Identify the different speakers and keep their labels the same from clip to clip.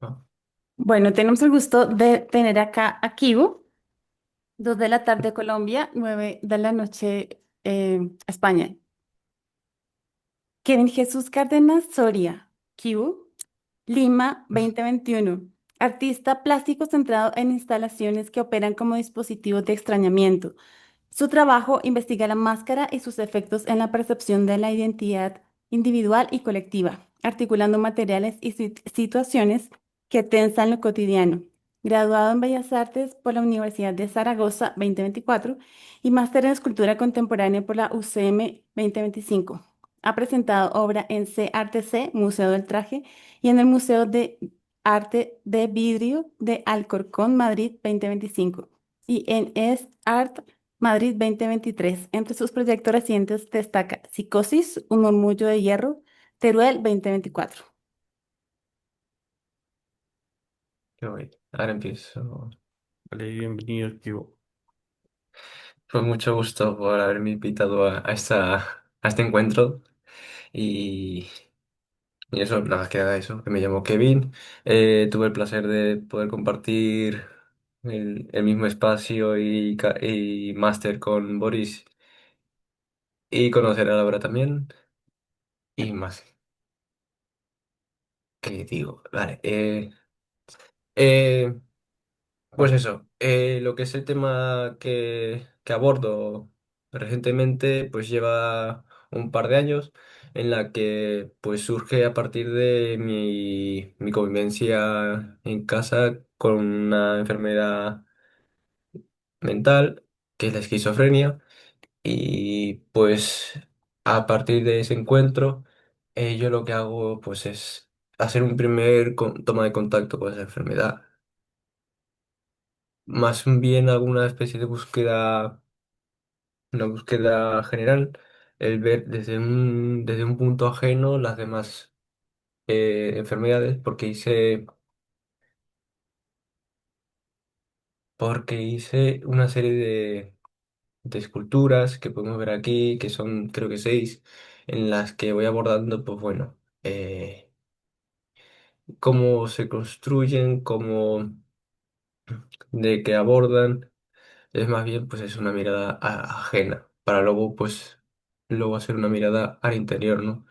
Speaker 1: Ah,
Speaker 2: Bueno, tenemos el gusto de tener acá a Kibu, 2 de la tarde Colombia, 9 de la noche España. Kevin Jesús Cárdenas Soria, Kibu, Lima 2021. Artista plástico centrado en instalaciones que operan como dispositivos de extrañamiento. Su trabajo investiga la máscara y sus efectos en la percepción de la identidad individual y colectiva, articulando materiales y situaciones que tensan lo cotidiano. Graduado en Bellas Artes por la Universidad de Zaragoza 2024 y máster en Escultura Contemporánea por la UCM 2025. Ha presentado obra en CARTC, Museo del Traje, y en el Museo de Arte de Vidrio de Alcorcón, Madrid 2025 y en Es Art Madrid 2023. Entre sus proyectos recientes destaca Psicosis, un murmullo de hierro, Teruel 2024.
Speaker 1: qué guay. Ahora empiezo.
Speaker 3: Vale, bienvenido, Kibo.
Speaker 1: Pues mucho gusto por haberme invitado a este encuentro. Y, y eso, nada más que nada eso, que me llamo Kevin. Tuve el placer de poder compartir el mismo espacio y máster con Boris y conocer a Laura también. Y más, ¿qué digo? Vale. Eh, Pues eso, lo que es el tema que abordo recientemente, pues lleva un par de años en la que pues surge a partir de mi convivencia en casa con una enfermedad mental, que es la esquizofrenia, y pues a partir de ese encuentro, yo lo que hago pues es hacer un primer toma de contacto con esa enfermedad, más bien alguna especie de búsqueda, una búsqueda general, el ver desde un punto ajeno las demás enfermedades, porque hice una serie de esculturas que podemos ver aquí, que son creo que 6, en las que voy abordando, pues bueno, cómo se construyen, cómo de qué abordan. Es más bien, pues es una mirada ajena, para luego, pues, luego hacer una mirada al interior, ¿no?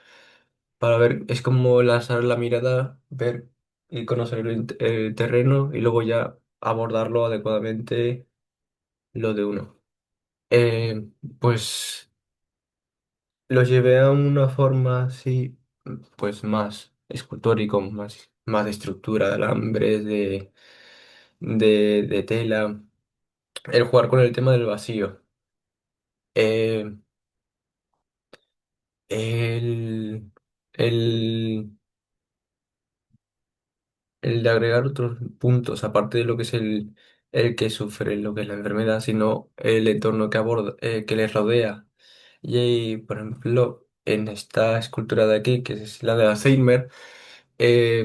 Speaker 1: Para ver, es como lanzar la mirada, ver y conocer el terreno y luego ya abordarlo adecuadamente lo de uno. Eh, pues lo llevé a una forma así, pues más escultórico, más de estructura, de alambres, de tela, el jugar con el tema del vacío. Eh, El, el, el de agregar otros puntos, aparte de lo que es el que sufre lo que es la enfermedad, sino el entorno que aborda, que le rodea. Y ahí, por ejemplo, en esta escultura de aquí, que es la de Alzheimer, eh,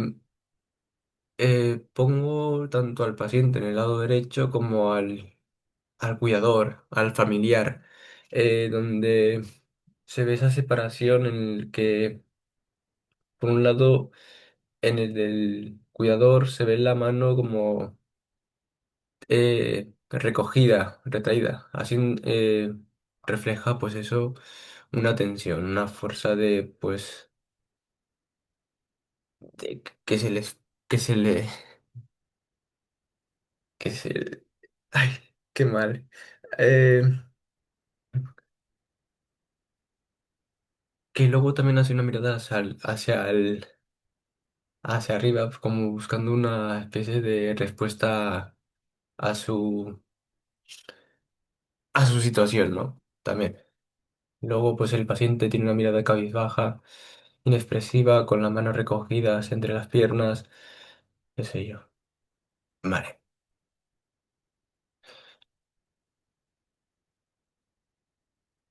Speaker 1: pongo tanto al paciente en el lado derecho como al cuidador, al familiar, donde se ve esa separación en el que, por un lado, en el del cuidador se ve la mano como recogida, retraída. Así refleja pues eso, una tensión, una fuerza de pues que se les que se le que se ay, qué mal. Eh, que luego también hace una mirada hacia arriba, como buscando una especie de respuesta a a su situación, ¿no? También. Luego, pues el paciente tiene una mirada cabizbaja, inexpresiva, con las manos recogidas entre las piernas, qué sé yo. Vale.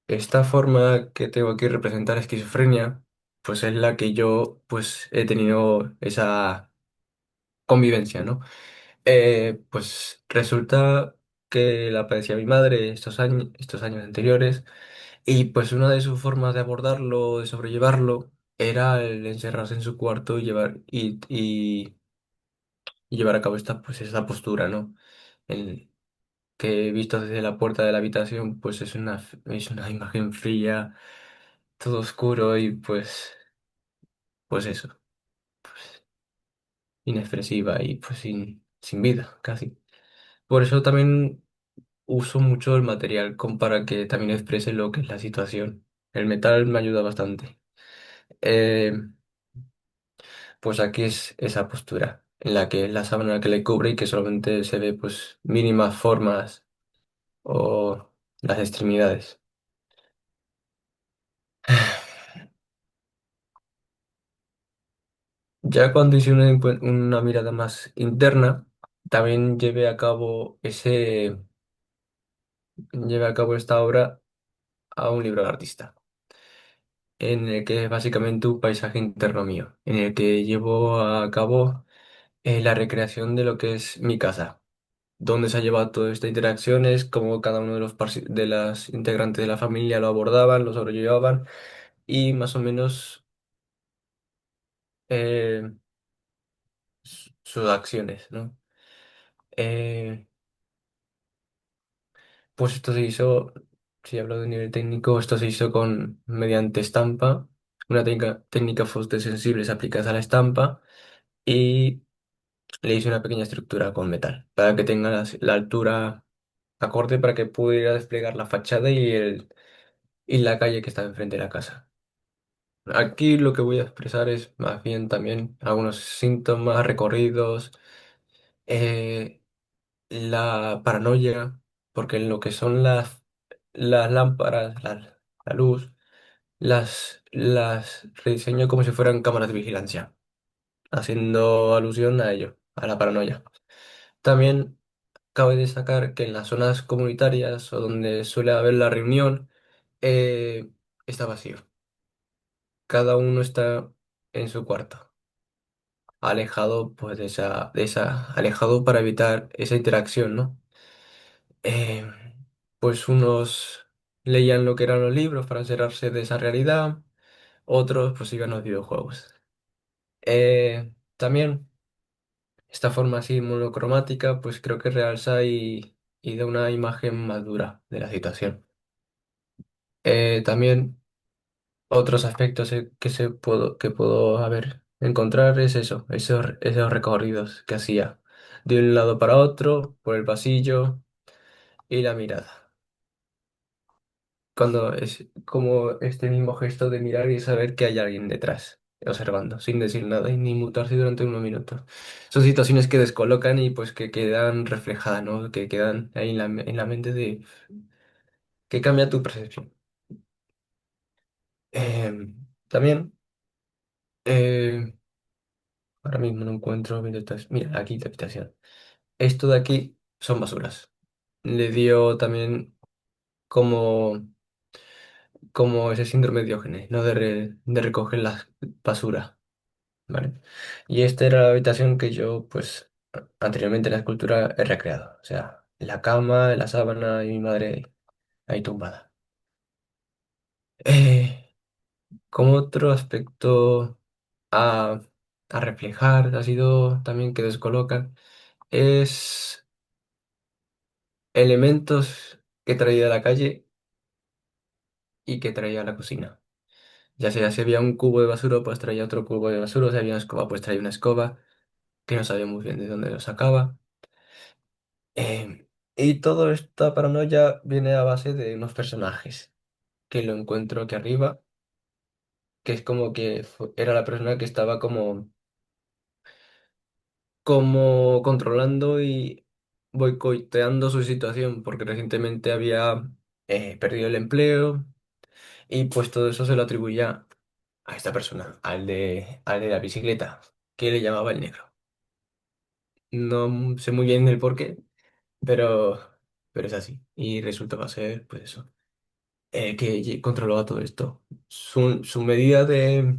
Speaker 1: Esta forma que tengo aquí representar esquizofrenia, pues es la que yo, pues, he tenido esa convivencia, ¿no? Pues resulta que la padecía mi madre estos años anteriores, y pues una de sus formas de abordarlo, de sobrellevarlo, era el encerrarse en su cuarto y y llevar a cabo pues esta postura, ¿no? El que visto desde la puerta de la habitación, pues es una imagen fría, todo oscuro y pues eso, inexpresiva y pues sin vida, casi. Por eso también uso mucho el material para que también exprese lo que es la situación. El metal me ayuda bastante. Eh, pues aquí es esa postura, en la que es la sábana que le cubre y que solamente se ve pues mínimas formas o las extremidades. Ya cuando hice una mirada más interna, también llevé a cabo esta obra a un libro de artista, en el que es básicamente un paisaje interno mío, en el que llevo a cabo la recreación de lo que es mi casa, dónde se ha llevado toda esta interacciones, cómo cada uno de de las integrantes de la familia lo abordaban, lo sobrellevaban y más o menos eh, sus acciones, ¿no? Eh, pues esto se hizo, si hablo de nivel técnico, esto se hizo mediante estampa, una técnica fotosensibles aplicadas a la estampa y le hice una pequeña estructura con metal para que tenga la altura acorde para que pudiera desplegar la fachada y la calle que está enfrente de la casa. Aquí lo que voy a expresar es más bien también algunos síntomas recorridos, eh, la paranoia, porque en lo que son las lámparas, la luz, las rediseño como si fueran cámaras de vigilancia, haciendo alusión a ello, a la paranoia. También cabe destacar que en las zonas comunitarias o donde suele haber la reunión, está vacío. Cada uno está en su cuarto, alejado pues alejado para evitar esa interacción, ¿no? Eh, pues unos leían lo que eran los libros para enterarse de esa realidad, otros pues iban a los videojuegos. También esta forma así monocromática pues creo que realza y da una imagen más dura de la situación. También otros aspectos que puedo encontrar es esos recorridos que hacía de un lado para otro, por el pasillo y la mirada. Cuando es como este mismo gesto de mirar y saber que hay alguien detrás, observando, sin decir nada y ni mutarse durante unos minutos. Son situaciones que descolocan y pues que quedan reflejadas, ¿no? Que quedan ahí en la mente que cambia tu percepción. También, eh, ahora mismo no encuentro mi Mira, aquí la habitación. Esto de aquí son basuras. Le dio también como, como ese síndrome de Diógenes, ¿no? De recoger las basuras. ¿Vale? Y esta era la habitación que yo, pues, anteriormente en la escultura he recreado. O sea, la cama, la sábana y mi madre ahí tumbada. Eh, Como otro aspecto a, a reflejar, ha sido también que descolocan, es elementos que traía de la calle y que traía a la cocina. Ya sea si había un cubo de basura, pues traía otro cubo de basura, si había una escoba, pues traía una escoba, que no sabía muy bien de dónde lo sacaba. Y toda esta paranoia viene a base de unos personajes, que lo encuentro aquí arriba, que es como que era la persona que estaba como controlando y boicoteando su situación, porque recientemente había perdido el empleo y pues todo eso se lo atribuía a esta persona, al de la bicicleta, que le llamaba el negro. No sé muy bien el por qué, pero, pero es así. Y resulta ser, pues eso, que controlaba todo esto. Su medida de,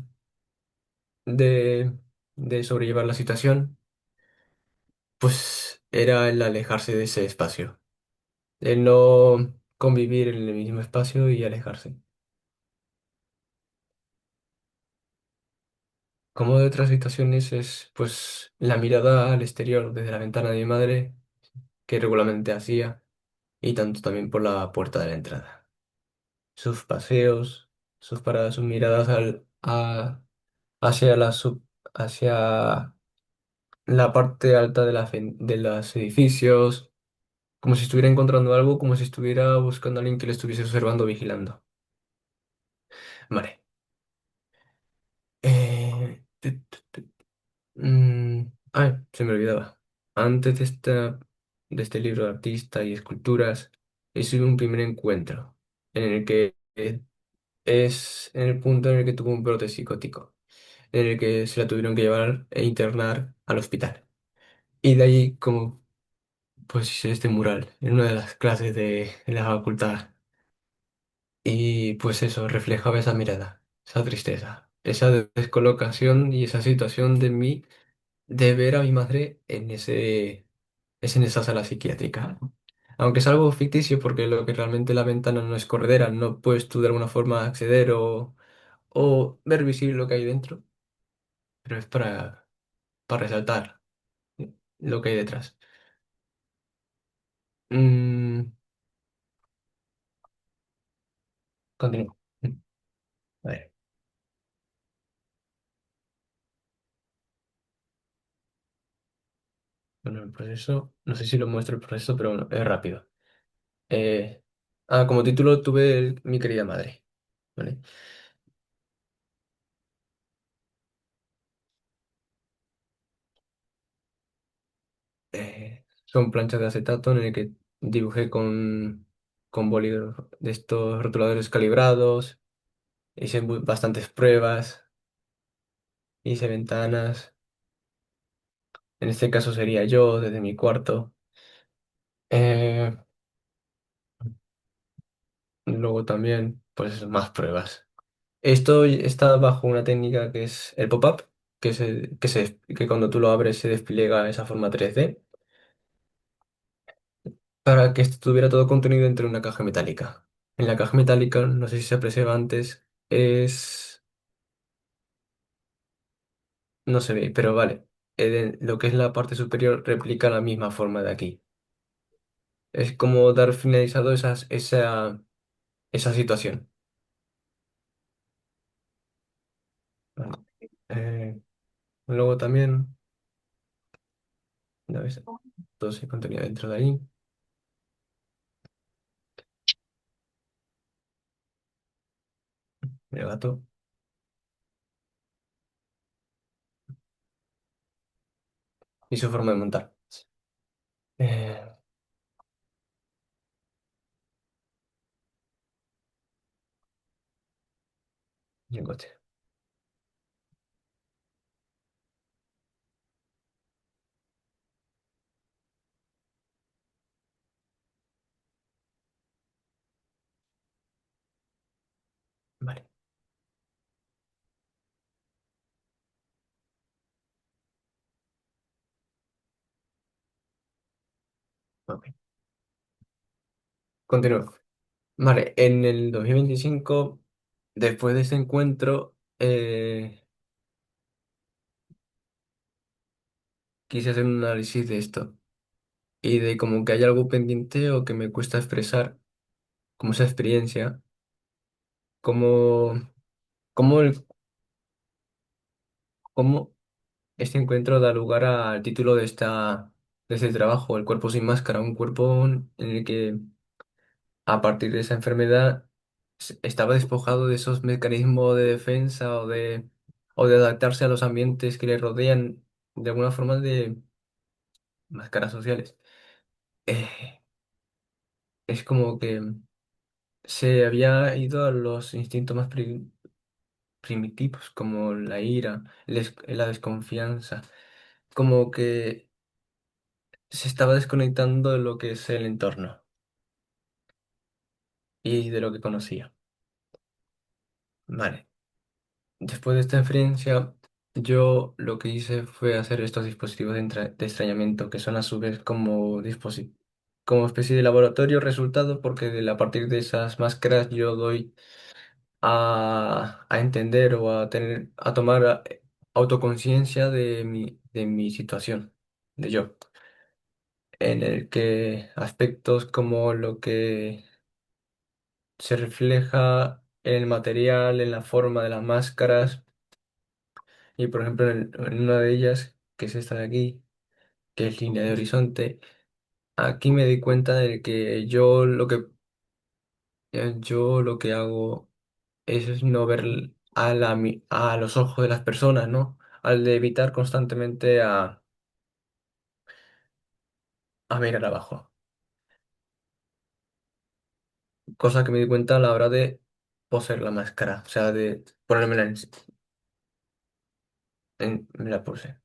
Speaker 1: de sobrellevar la situación, pues era el alejarse de ese espacio, el no convivir en el mismo espacio y alejarse. Como de otras situaciones es pues la mirada al exterior desde la ventana de mi madre, que regularmente hacía, y tanto también por la puerta de la entrada. Sus paseos, sus paradas, sus miradas hacia hacia la parte alta de de los edificios, como si estuviera encontrando algo, como si estuviera buscando a alguien que le estuviese observando, vigilando. Vale. Se me olvidaba. Antes de este libro de artista y esculturas, hice un primer encuentro en el que es en el punto en el que tuvo un brote psicótico, en el que se la tuvieron que llevar e internar al hospital. Y de ahí, como pues hice este mural en una de las clases de la facultad. Y pues eso, reflejaba esa mirada, esa tristeza, esa descolocación y esa situación de mí de ver a mi madre en en esa sala psiquiátrica. Aunque es algo ficticio porque lo que realmente la ventana no es corredera, no puedes tú de alguna forma acceder o ver visible lo que hay dentro, pero es para resaltar lo que hay detrás. Mm, continúo. A ver, bueno, el proceso, no sé si lo muestro el proceso, pero bueno, es rápido. Eh, Como título tuve Mi querida madre. ¿Vale? Son planchas de acetato en el que dibujé con bolígrafo de estos rotuladores calibrados, hice bastantes pruebas, hice ventanas, en este caso sería yo desde mi cuarto. Eh, Luego también, pues más pruebas. Esto está bajo una técnica que es el pop-up, que cuando tú lo abres se despliega esa forma 3D, para que estuviera todo contenido entre una caja metálica. En la caja metálica, no sé si se apreciaba antes, no se ve, pero vale. Lo que es la parte superior replica la misma forma de aquí. Es como dar finalizado esa situación. Vale. Eh, Luego también, ya ves, todo se contenía dentro de ahí. El gato y su forma de montar. Eh, y el coche. Vale, ok. Continúo. Vale, en el 2025, después de ese encuentro, quise hacer un análisis de esto y de como que hay algo pendiente o que me cuesta expresar, como esa experiencia, como, como, como este encuentro da lugar al título de este trabajo, El cuerpo sin máscara, un cuerpo en el que a partir de esa enfermedad estaba despojado de esos mecanismos de defensa o de adaptarse a los ambientes que le rodean, de alguna forma de máscaras sociales. Eh, es como que se había ido a los instintos más primitivos, como la ira, la desconfianza, como que se estaba desconectando de lo que es el entorno y de lo que conocía. Vale. Después de esta experiencia, yo lo que hice fue hacer estos dispositivos de extrañamiento, que son a su vez como especie de laboratorio resultado, porque a partir de esas máscaras yo doy a entender o a tomar autoconciencia de mi situación, de yo, en el que aspectos como lo que se refleja en el material, en la forma de las máscaras, y por ejemplo en una de ellas, que es esta de aquí, que es línea de horizonte, aquí me di cuenta de que yo lo que hago es no ver a los ojos de las personas, ¿no? Al de evitar constantemente a mirar abajo. Cosa que me di cuenta a la hora de poser la máscara, o sea, de ponérmela me la puse.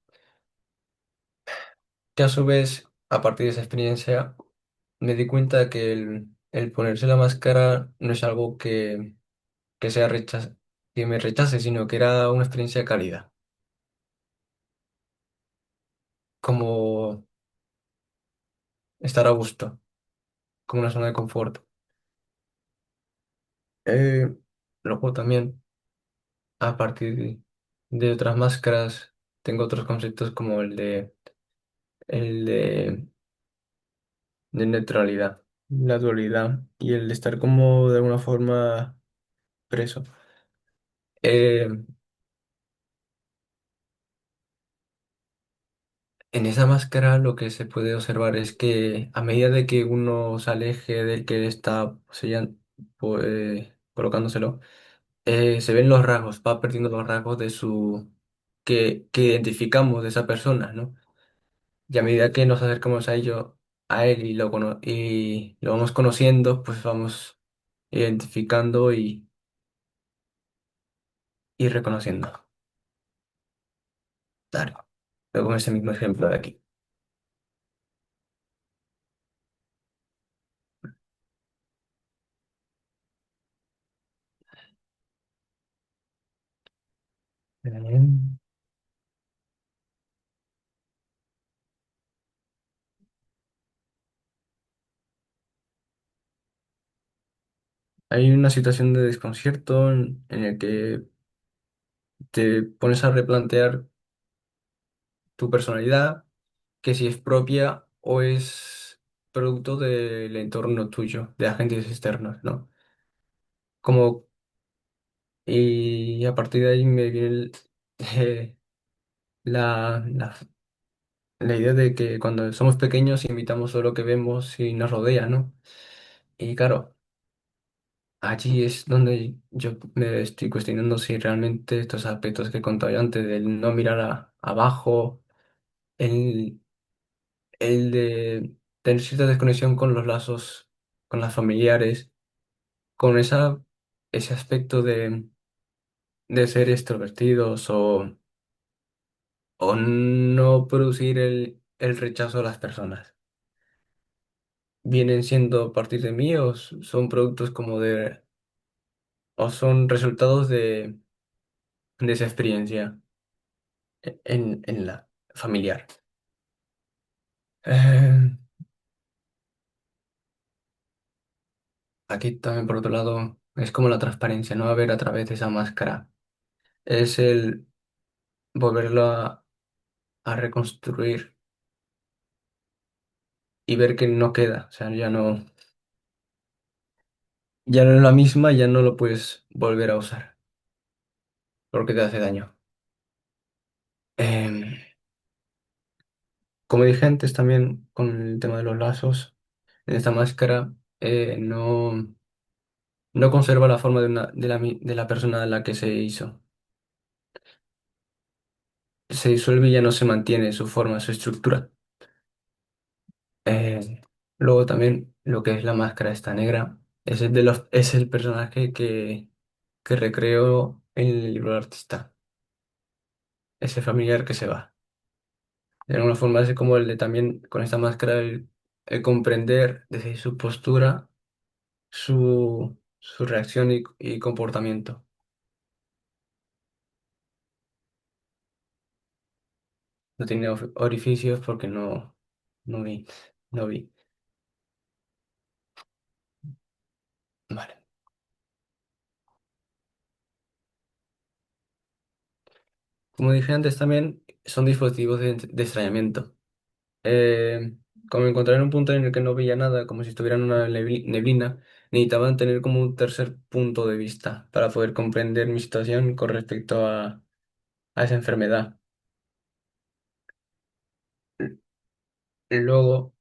Speaker 1: Que a su vez, a partir de esa experiencia, me di cuenta de que el ponerse la máscara no es algo que que me rechace, sino que era una experiencia cálida, como estar a gusto, como una zona de confort. Eh, Luego también, a partir de otras máscaras, tengo otros conceptos como el de neutralidad, la dualidad y el de estar como de alguna forma preso. Eh, en esa máscara lo que se puede observar es que a medida de que uno se aleje del que está colocándoselo, se ven los rasgos, va perdiendo los rasgos que identificamos de esa persona, ¿no? Y a medida que nos acercamos a él y lo vamos conociendo, pues vamos identificando y reconociendo. Claro. Luego con ese mismo ejemplo de aquí. Bien. Hay una situación de desconcierto en el que te pones a replantear tu personalidad, que si es propia o es producto del entorno tuyo, de agentes externos, ¿no? Como, y a partir de ahí me viene eh, la, la, la idea de que cuando somos pequeños imitamos todo lo que vemos y nos rodea, ¿no? Y claro, allí es donde yo me estoy cuestionando si realmente estos aspectos que he contado yo antes, del no mirar abajo, el, el de tener cierta desconexión con los lazos, con las familiares, con ese aspecto de ser extrovertidos o no producir el rechazo a las personas. ¿Vienen siendo a partir de mí o son productos o son resultados de esa experiencia en la familiar? Eh, Aquí también, por otro lado, es como la transparencia, no a ver a través de esa máscara. Es el volverlo a reconstruir y ver que no queda. O sea, ya no es la misma, ya no lo puedes volver a usar porque te hace daño. Em, Como dije antes también con el tema de los lazos, en esta máscara no conserva la forma de la persona a la que se hizo. Se disuelve y ya no se mantiene su forma, su estructura. Eh, Luego también lo que es la máscara esta negra es el personaje que recreó en el libro del artista, ese familiar que se va. De alguna forma es como el de también con esta máscara el comprender desde su postura su reacción y comportamiento. No tiene orificios porque no vi, no vi. Vale. como dije antes también, son dispositivos de extrañamiento. Eh, Como me encontré en un punto en el que no veía nada, como si estuviera en una neblina, necesitaban tener como un tercer punto de vista para poder comprender mi situación con respecto a esa enfermedad. Luego,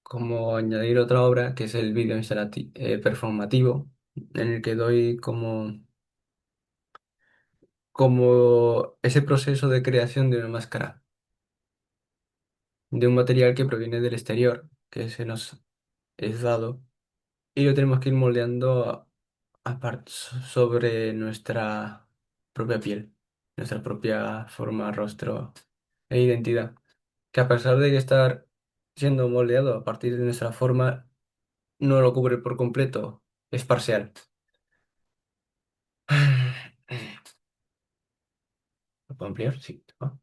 Speaker 1: como añadir otra obra, que es el vídeo performativo, en el que doy como ese proceso de creación de una máscara, de un material que proviene del exterior, que se nos es dado, y lo tenemos que ir moldeando sobre nuestra propia piel, nuestra propia forma, rostro e identidad, que a pesar de que estar siendo moldeado a partir de nuestra forma, no lo cubre por completo, es parcial. ¿Lo puedo ampliar? Sí. Ah,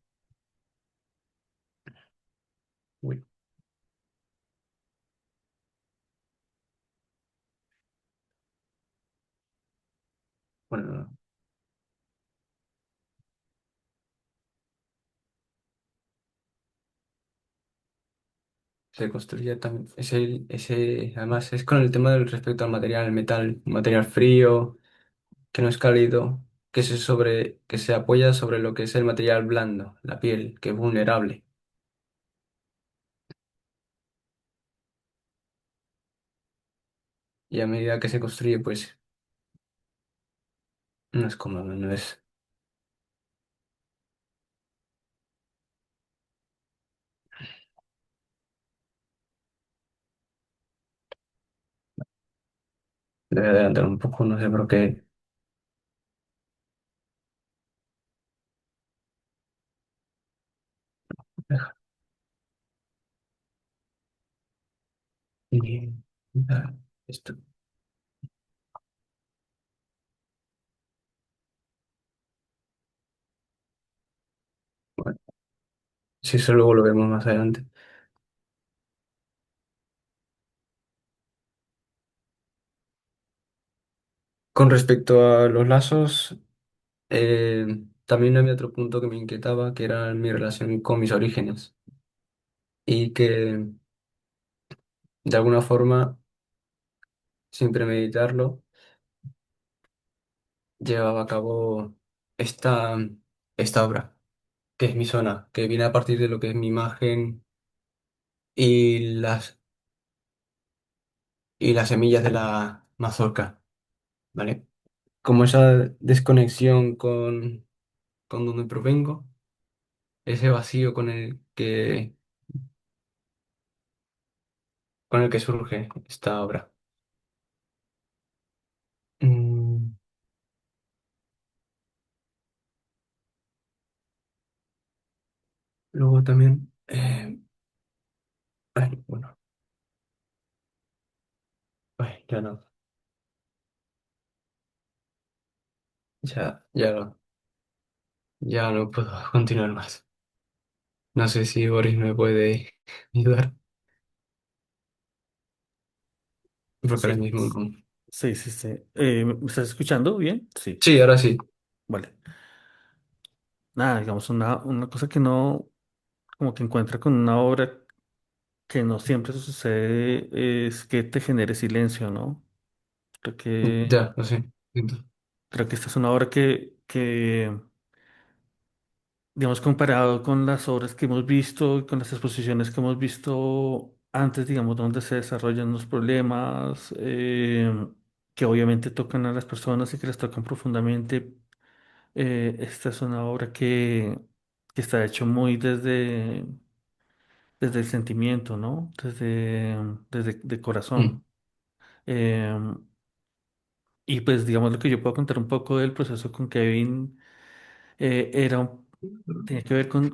Speaker 1: uy. Bueno, no, se construye también, además es con el tema del respecto al material, el metal, un material frío, que no es cálido, que se apoya sobre lo que es el material blando, la piel, que es vulnerable. Y a medida que se construye, pues no es cómodo, no es, debe adelantar un poco, no sé por qué. Y, ah, esto, bueno, si eso luego lo vemos más adelante. Con respecto a los lazos, también había otro punto que me inquietaba, que era mi relación con mis orígenes y que de alguna forma, sin premeditarlo, llevaba a cabo esta, esta obra, que es mi zona, que viene a partir de lo que es mi imagen y y las semillas de la mazorca, ¿vale? Como esa desconexión con donde provengo, ese vacío con el que surge esta obra. Mm, Luego también, ay, bueno, ay, ya no, ya no puedo continuar más. No sé si Boris me puede ayudar, porque ahora
Speaker 3: Sí,
Speaker 1: mismo no.
Speaker 3: sí, sí, sí. ¿Me estás escuchando bien? Sí,
Speaker 1: Sí, ahora sí.
Speaker 3: vale. Nada, digamos, una cosa que no, como que encuentra con una obra que no siempre sucede es que te genere silencio, ¿no? Creo que,
Speaker 1: Ya, lo sé. Siento.
Speaker 3: creo que esta es una obra que digamos, comparado con las obras que hemos visto y con las exposiciones que hemos visto antes, digamos, donde se desarrollan los problemas, que obviamente tocan a las personas y que les tocan profundamente, esta es una obra que está hecho muy desde el sentimiento, ¿no? Desde de
Speaker 1: Mm.
Speaker 3: corazón. Em, y pues, digamos, lo que yo puedo contar un poco del proceso con Kevin tenía que ver con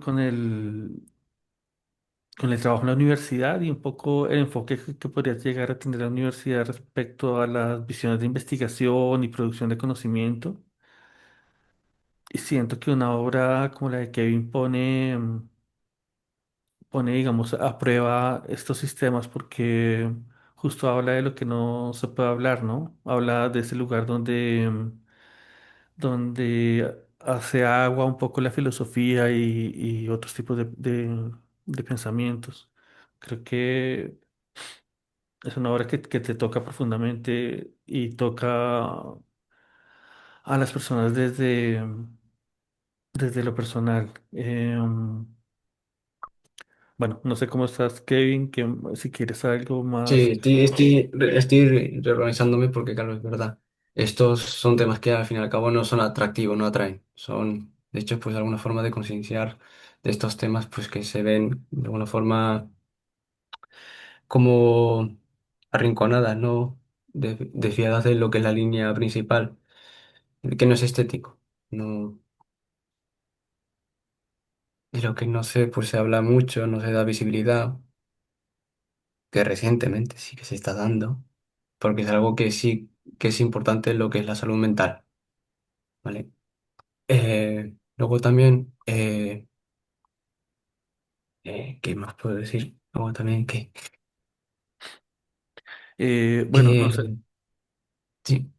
Speaker 3: el trabajo en la universidad y un poco el enfoque que podría llegar a tener la universidad respecto a las visiones de investigación y producción de conocimiento. Y siento que una obra como la de Kevin pone, digamos, a prueba estos sistemas porque justo habla de lo que no se puede hablar, ¿no? Habla de ese lugar donde hace agua un poco la filosofía y otros tipos de pensamientos. Creo que es una obra que te toca profundamente y toca a las personas desde lo personal. Bueno, no sé cómo estás, Kevin, que si quieres algo más.
Speaker 1: Sí, estoy reorganizándome porque, claro, es verdad. Estos son temas que al fin y al cabo no son atractivos, no atraen. Son, de hecho, pues alguna forma de concienciar de estos temas, pues que se ven de alguna forma como arrinconadas, ¿no? Desviadas de lo que es la línea principal, que no es estético. No, de lo que no se, pues se habla mucho, no se da visibilidad, que recientemente sí que se está dando, porque es algo que sí que es importante en lo que es la salud mental, ¿vale? Luego también, ¿qué más puedo decir? Luego también que,
Speaker 3: Bueno, no sé.
Speaker 1: eh, sí.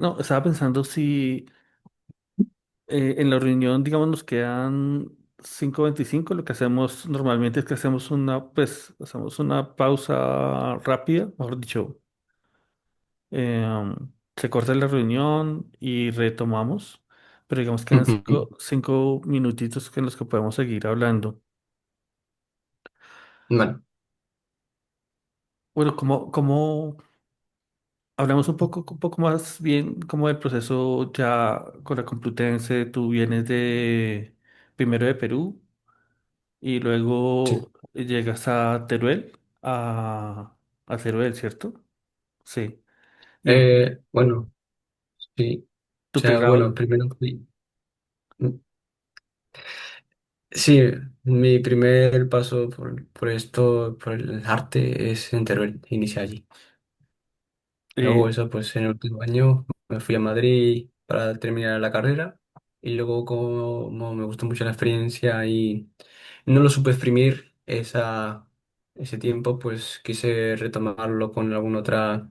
Speaker 3: No, estaba pensando si en la reunión, digamos, nos quedan 5:25. Lo que hacemos normalmente es que hacemos una pausa rápida, mejor dicho, se corta la reunión y retomamos, pero digamos quedan
Speaker 1: Ujú.
Speaker 3: cinco minutitos en los que podemos seguir hablando.
Speaker 1: Vale.
Speaker 3: Bueno, como hablamos un poco más bien como del proceso ya con la Complutense. Tú vienes primero de Perú y
Speaker 1: Sí.
Speaker 3: luego llegas a Teruel, a Teruel, ¿cierto? Sí. Y
Speaker 1: Bueno, sí. O
Speaker 3: tu
Speaker 1: sea, bueno,
Speaker 3: pregrado,
Speaker 1: primero fui. Sí, mi primer paso por esto, por el arte, es en Teruel, inicié allí. Luego
Speaker 3: eh,
Speaker 1: eso, pues en el último año me fui a Madrid para terminar la carrera y luego como me gustó mucho la experiencia y no lo supe exprimir ese tiempo, pues quise retomarlo con alguna otra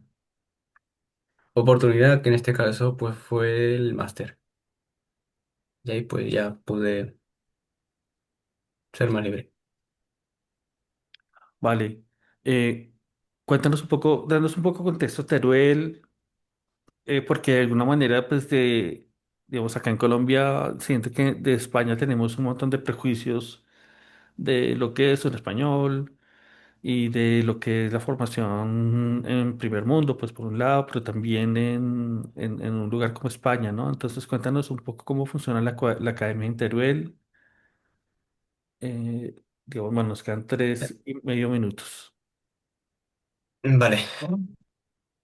Speaker 1: oportunidad, que en este caso pues fue el máster. Y ahí pues ya pude ser más libre.
Speaker 3: vale. Eh, Cuéntanos un poco, danos un poco de contexto, Teruel, porque de alguna manera, digamos, acá en Colombia, siento que de España tenemos un montón de prejuicios de lo que es un español y de lo que es la formación en primer mundo, pues por un lado, pero también en un lugar como España, ¿no? Entonces cuéntanos un poco cómo funciona la academia en Teruel. Digamos, bueno, nos quedan 3:30 minutos.
Speaker 1: Vale,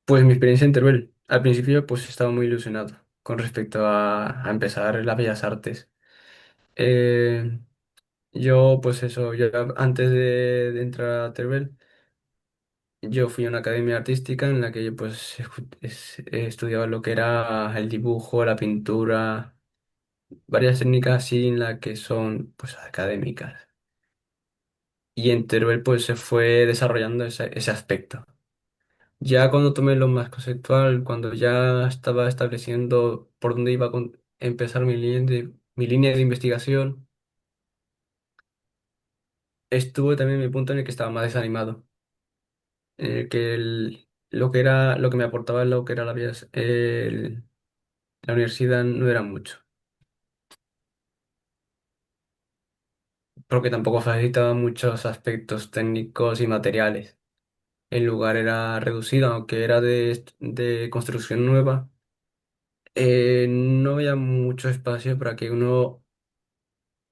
Speaker 1: pues mi experiencia en Teruel. Al principio pues estaba muy ilusionado con respecto a empezar las Bellas Artes. Eh, yo pues eso, yo antes de entrar a Teruel, yo fui a una academia artística en la que yo pues estudiaba lo que era el dibujo, la pintura, varias técnicas así en las que son pues académicas. Y en Teruel pues se fue desarrollando ese aspecto. Ya cuando tomé lo más conceptual, cuando ya estaba estableciendo por dónde iba a empezar mi línea de investigación, estuvo también mi punto en el que estaba más desanimado, en el que lo que era, lo que me aportaba lo que era la universidad no era mucho, porque tampoco facilitaba muchos aspectos técnicos y materiales. El lugar era reducido, aunque era de construcción nueva. No había mucho espacio para que uno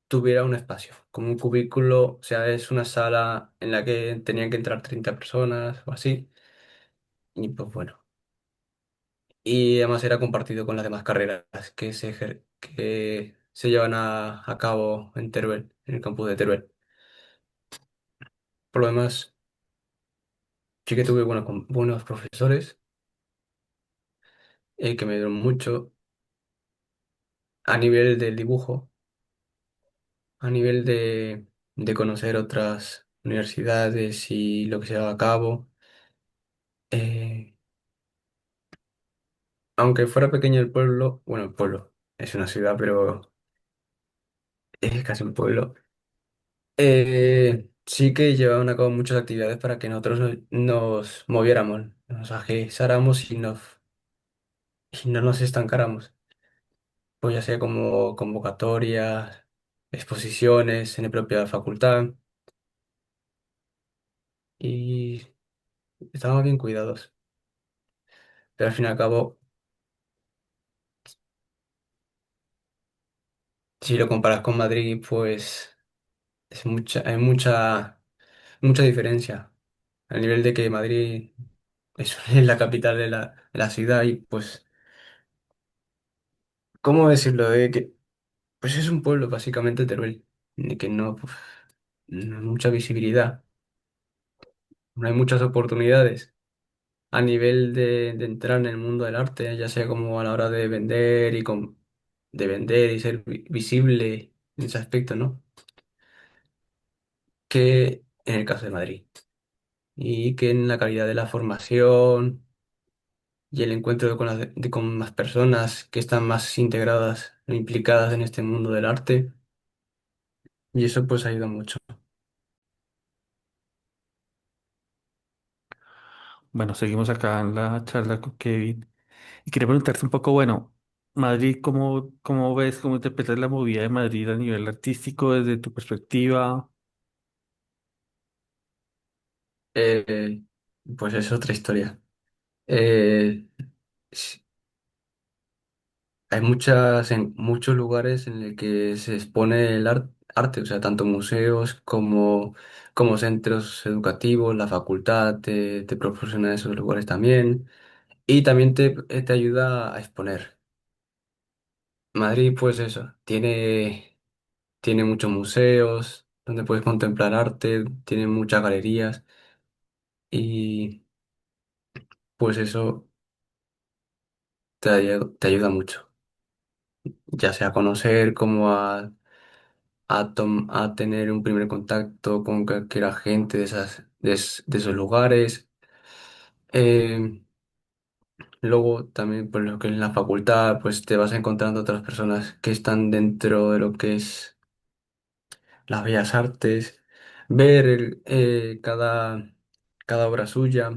Speaker 1: tuviera un espacio, como un cubículo, o sea, es una sala en la que tenían que entrar 30 personas o así, y pues bueno. Y además era compartido con las demás carreras que se llevan a cabo en Teruel, en el campus de Teruel. Por lo demás, sí que tuve buenos profesores que me dieron mucho a nivel del dibujo, a nivel de conocer otras universidades y lo que se lleva a cabo. Eh, Aunque fuera pequeño el pueblo, bueno, el pueblo. es una ciudad, pero es casi un pueblo. Sí que llevaban a cabo muchas actividades para que nosotros nos moviéramos, nos agilizáramos y no nos estancáramos. Pues ya sea como convocatorias, exposiciones en la propia facultad y estaban bien cuidados. Pero al fin y al cabo, si lo comparas con Madrid, pues hay mucha diferencia. Al nivel de que Madrid es la capital de la ciudad y pues, ¿cómo decirlo? De que pues es un pueblo básicamente Teruel, de que no, pues, no hay mucha visibilidad, no hay muchas oportunidades a nivel de entrar en el mundo del arte, ya sea como a la hora de vender y ser visible en ese aspecto, ¿no? Que en el caso de Madrid. Y que en la calidad de la formación y el encuentro con más personas que están más integradas e implicadas en este mundo del arte, y eso pues ayuda mucho.
Speaker 3: Bueno, seguimos acá en la charla con Kevin. Y quería preguntarte un poco, bueno, Madrid, ¿cómo ves, cómo interpretas la movida de Madrid a nivel artístico desde tu perspectiva?
Speaker 1: Eh, pues es otra historia. Eh, s- en muchos lugares en el que se expone el arte, o sea, tanto museos como centros educativos, la facultad te proporciona esos lugares también y también te ayuda a exponer. Madrid, pues eso, tiene muchos museos donde puedes contemplar arte, tiene muchas galerías y pues eso te ayuda mucho, ya sea a conocer como a tener un primer contacto con cualquier gente de esos lugares. Eh, Luego también por lo que es la facultad, pues te vas encontrando otras personas que están dentro de lo que es las bellas artes, ver cada obra suya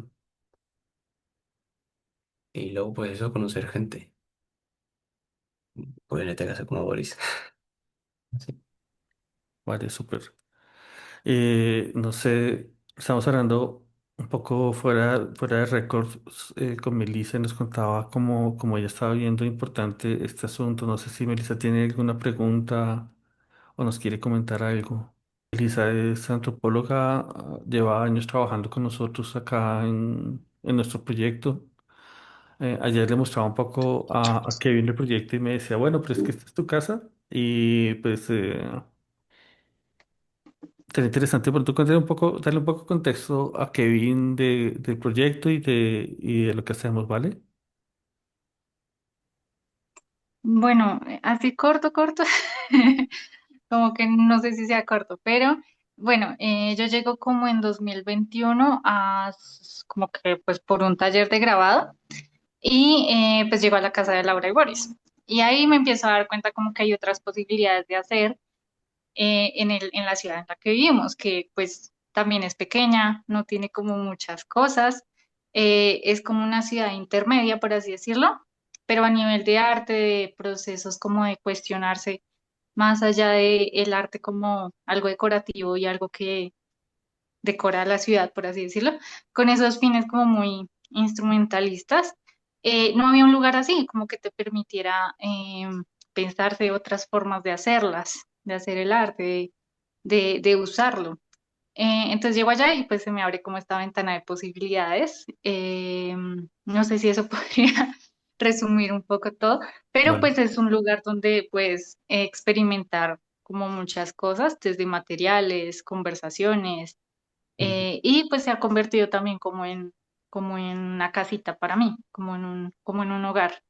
Speaker 1: y luego pues eso, conocer gente. Pues en este caso como Boris. Sí.
Speaker 3: Vale, súper. No sé, estamos hablando un poco fuera de récords con Melissa y nos contaba cómo ella estaba viendo importante este asunto. No sé si Melissa tiene alguna pregunta o nos quiere comentar algo. Melissa es antropóloga, lleva años trabajando con nosotros acá en nuestro proyecto. Ayer le mostraba un poco a Kevin el proyecto y me decía, bueno, pero es que esta es tu casa y pues... sería interesante por tu darle darle un poco de contexto a Kevin del proyecto y de lo que hacemos, ¿vale?
Speaker 4: Bueno, así corto, corto, como que no sé si sea corto, pero bueno, yo llego como en 2021 como que pues por un taller de grabado y pues llego a la casa de Laura y Boris. Y ahí me empiezo a dar cuenta como que hay otras posibilidades de hacer en la ciudad en la que vivimos, que pues también es pequeña, no tiene como muchas cosas, es como una ciudad intermedia, por así decirlo, pero a nivel de arte, de procesos como de cuestionarse más allá de el arte como algo decorativo y algo que decora la ciudad, por así decirlo, con esos fines como muy instrumentalistas. No había un lugar así, como que te permitiera pensarse otras formas de hacerlas, de hacer el arte, de usarlo. Entonces llego allá y pues se me abre como esta ventana de posibilidades. No sé si eso podría resumir un poco todo, pero
Speaker 3: Vale.
Speaker 4: pues es un lugar donde puedes experimentar como muchas cosas, desde materiales, conversaciones,
Speaker 1: Ujú.
Speaker 4: y pues se ha convertido también como en una casita para mí, como en un hogar.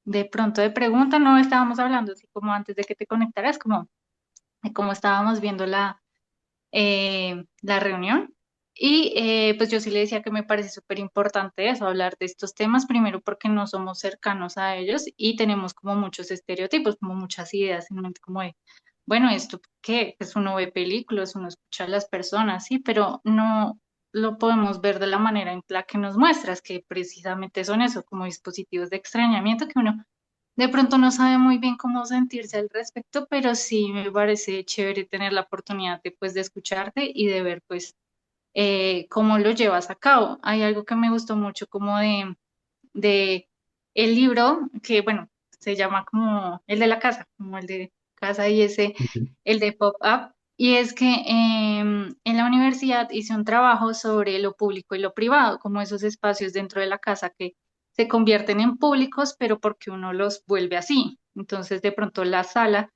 Speaker 4: De pronto de pregunta, no estábamos hablando así como antes de que te conectaras, como de cómo estábamos viendo la reunión. Y pues yo sí le decía que me parece súper importante eso, hablar de estos temas, primero porque no somos cercanos a ellos y tenemos como muchos estereotipos, como muchas ideas en mente, como de, bueno, ¿esto qué? Pues uno ve películas, uno escucha a las personas, sí, pero no lo podemos ver de la manera en la que nos muestras, que precisamente son eso, como dispositivos de extrañamiento que uno de pronto no sabe muy bien cómo sentirse al respecto, pero sí me parece chévere tener la oportunidad de, pues, de escucharte y de ver pues cómo lo llevas a cabo. Hay algo que me gustó mucho como de el libro, que bueno, se llama como el de la casa, como el de casa y ese,
Speaker 1: Ujú.
Speaker 4: el de Pop-Up. Y es que en la universidad hice un trabajo sobre lo público y lo privado, como esos espacios dentro de la casa que se convierten en públicos, pero porque uno los vuelve así. Entonces, de pronto la sala,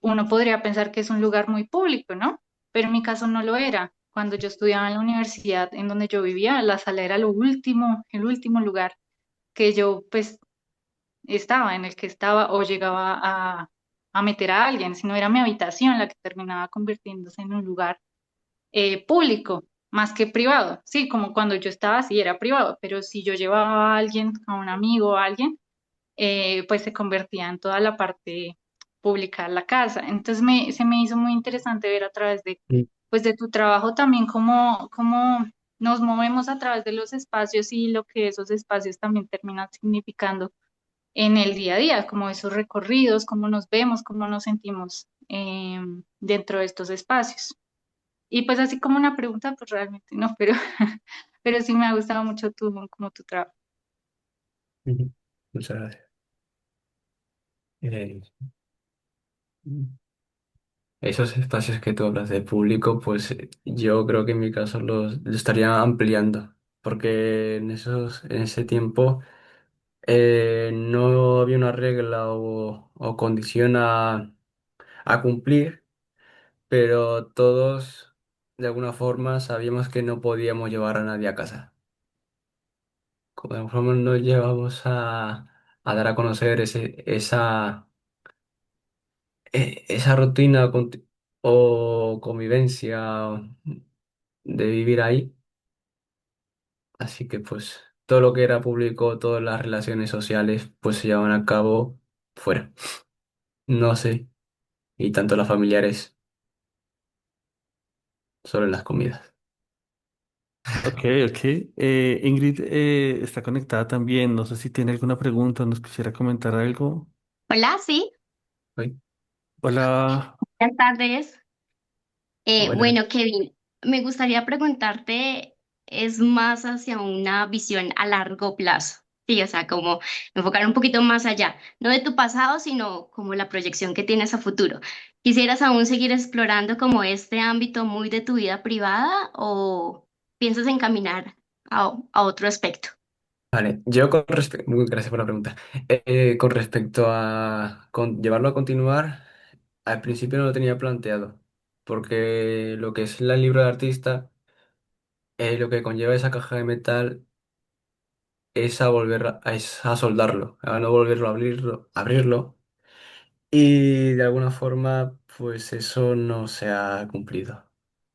Speaker 4: uno podría pensar que es un lugar muy público, ¿no? Pero en mi caso no lo era. Cuando yo estudiaba en la universidad en donde yo vivía, la sala era lo último, el último lugar que yo pues estaba, en el que estaba o llegaba a meter a alguien, sino era mi habitación la que terminaba convirtiéndose en un lugar público más que privado. Sí, como cuando yo estaba, sí era privado, pero si yo llevaba a alguien, a un amigo o a alguien, pues se convertía en toda la parte pública de la casa. Entonces se me hizo muy interesante ver a través de,
Speaker 1: Mm.
Speaker 4: pues de tu trabajo también cómo nos movemos a través de los espacios y lo que esos espacios también terminan significando en el día a día, como esos recorridos, cómo nos vemos, cómo nos sentimos dentro de estos espacios. Y pues así como una pregunta, pues realmente no, pero, pero sí me ha gustado mucho como tu trabajo.
Speaker 1: Ujú. Muchas gracias. Eh, Esos espacios que tú hablas de público, pues yo creo que en mi caso los estaría ampliando, porque en ese tiempo no había una regla o condición a cumplir, pero todos de alguna forma sabíamos que no podíamos llevar a nadie a casa. Como de alguna forma nos llevamos a dar a conocer esa rutina o convivencia de vivir ahí. Así que pues todo lo que era público, todas las relaciones sociales, pues se llevaban a cabo fuera. No sé. Y tanto las familiares, solo en las comidas.
Speaker 3: Ok, ok. Ingrid está conectada también. No sé si tiene alguna pregunta, nos quisiera comentar algo.
Speaker 5: Hola, sí,
Speaker 1: ¿Hoy?
Speaker 3: Hola.
Speaker 5: buenas tardes.
Speaker 1: Buenas.
Speaker 5: Bueno, Kevin, me gustaría preguntarte, es más hacia una visión a largo plazo, sí, o sea, como enfocar un poquito más allá, no de tu pasado, sino como la proyección que tienes a futuro. ¿Quisieras aún seguir explorando como este ámbito muy de tu vida privada o piensas encaminar a otro aspecto?
Speaker 1: Vale, yo con respecto, muy gracias por la pregunta. Con respecto a llevarlo a continuar, al principio no lo tenía planteado, porque lo que es el libro de artista, lo que conlleva esa caja de metal es a es a soldarlo, a no volverlo a abrirlo, y de alguna forma, pues eso no se ha cumplido.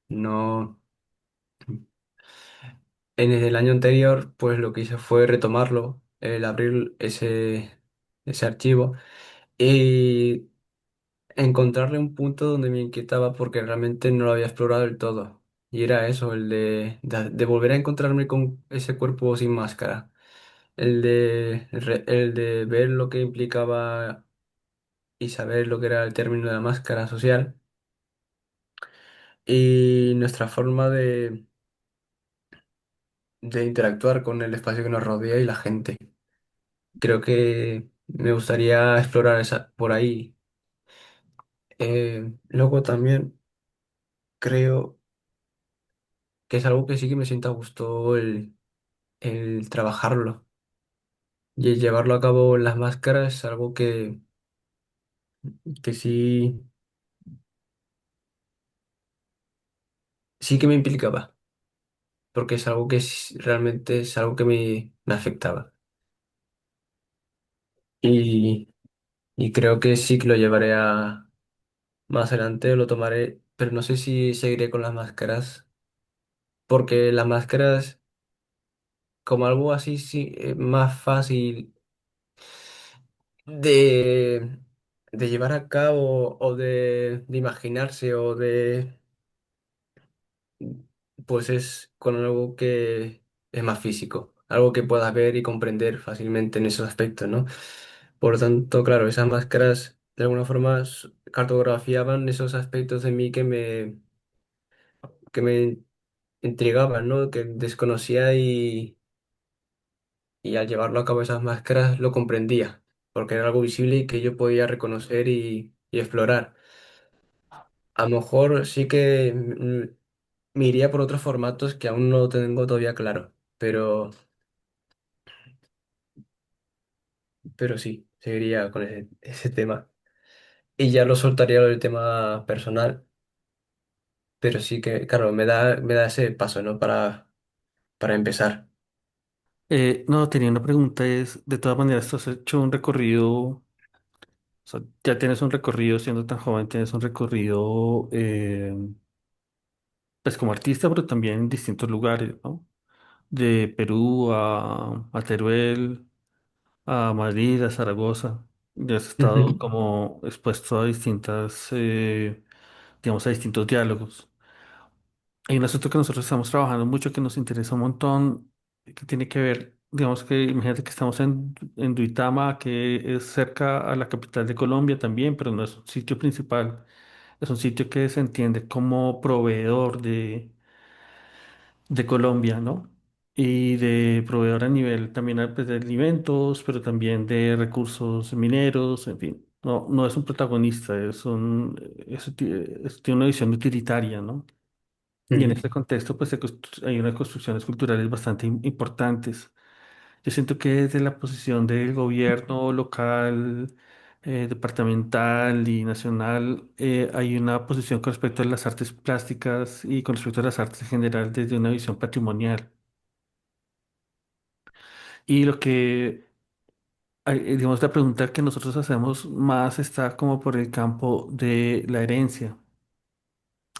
Speaker 1: No, en el año anterior, pues lo que hice fue retomarlo, el abrir ese archivo y encontrarle un punto donde me inquietaba porque realmente no lo había explorado del todo. Y era eso, de volver a encontrarme con ese cuerpo sin máscara. El de ver lo que implicaba y saber lo que era el término de la máscara social y nuestra forma de interactuar con el espacio que nos rodea y la gente. Creo que me gustaría explorar por ahí. Luego también creo que es algo que sí que me sienta a gusto el trabajarlo y el llevarlo a cabo en las máscaras es algo que sí que me implicaba, porque es algo que realmente es algo que me afectaba. Y, y creo que sí que lo llevaré a más adelante, lo tomaré, pero no sé si seguiré con las máscaras porque las máscaras, como algo así, sí, más fácil de, de llevar a cabo o de imaginarse o de, pues es con algo que es más físico, algo que puedas ver y comprender fácilmente en esos aspectos, ¿no? Por lo tanto, claro, esas máscaras de alguna forma cartografiaban esos aspectos de mí que me intrigaban, ¿no? Que desconocía y al llevarlo a cabo esas máscaras lo comprendía, porque era algo visible y que yo podía reconocer y explorar. A lo mejor sí que me iría por otros formatos que aún no lo tengo todavía claro, pero sí, seguiría con ese tema. Y ya lo soltaría lo del tema personal, pero sí que, claro, me da ese paso, ¿no? Para empezar.
Speaker 3: No, tenía una pregunta, es, de todas maneras, tú has hecho un recorrido, o sea, ya tienes un recorrido, siendo tan joven, tienes un recorrido, pues como artista, pero también en distintos lugares, ¿no? De Perú a Teruel, a Madrid, a Zaragoza. Ya has estado
Speaker 1: Ujú,
Speaker 3: como expuesto a distintas, digamos, a distintos diálogos. Hay un asunto que nosotros estamos trabajando mucho que nos interesa un montón, que tiene que ver, digamos que imagínate que estamos en Duitama, que es cerca a la capital de Colombia también, pero no es un sitio principal, es un sitio que se entiende como proveedor de Colombia, ¿no? Y de proveedor a nivel también pues, de alimentos, pero también de recursos mineros, en fin. No, no es un protagonista, tiene una visión utilitaria, ¿no? Y en
Speaker 1: ujú,
Speaker 3: este contexto, pues hay unas construcciones culturales bastante importantes. Yo siento que desde la posición del gobierno local, departamental y nacional, hay una posición con respecto a las artes plásticas y con respecto a las artes en general desde una visión patrimonial. Y digamos, la pregunta que nosotros hacemos más está como por el campo de la herencia.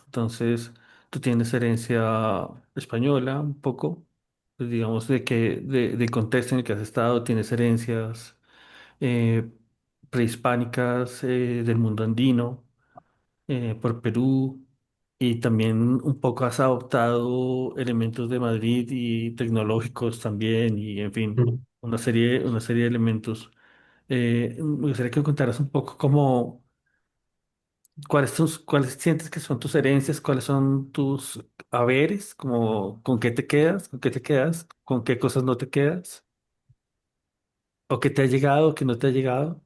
Speaker 3: Entonces, tú tienes herencia española un poco, pues digamos, del contexto en el que has estado, tienes herencias eh, prehispánicas del mundo andino, por Perú, y también un poco has adoptado elementos de Madrid y tecnológicos también, y en fin,
Speaker 1: ujú.
Speaker 3: una serie de elementos. Me gustaría que me contaras un poco cómo. ¿Cuáles sientes que son tus herencias? ¿Cuáles son tus haberes? Como, ¿con qué te quedas? ¿Con qué te quedas? ¿Con qué cosas no te quedas? ¿O qué te ha llegado o qué no te ha llegado?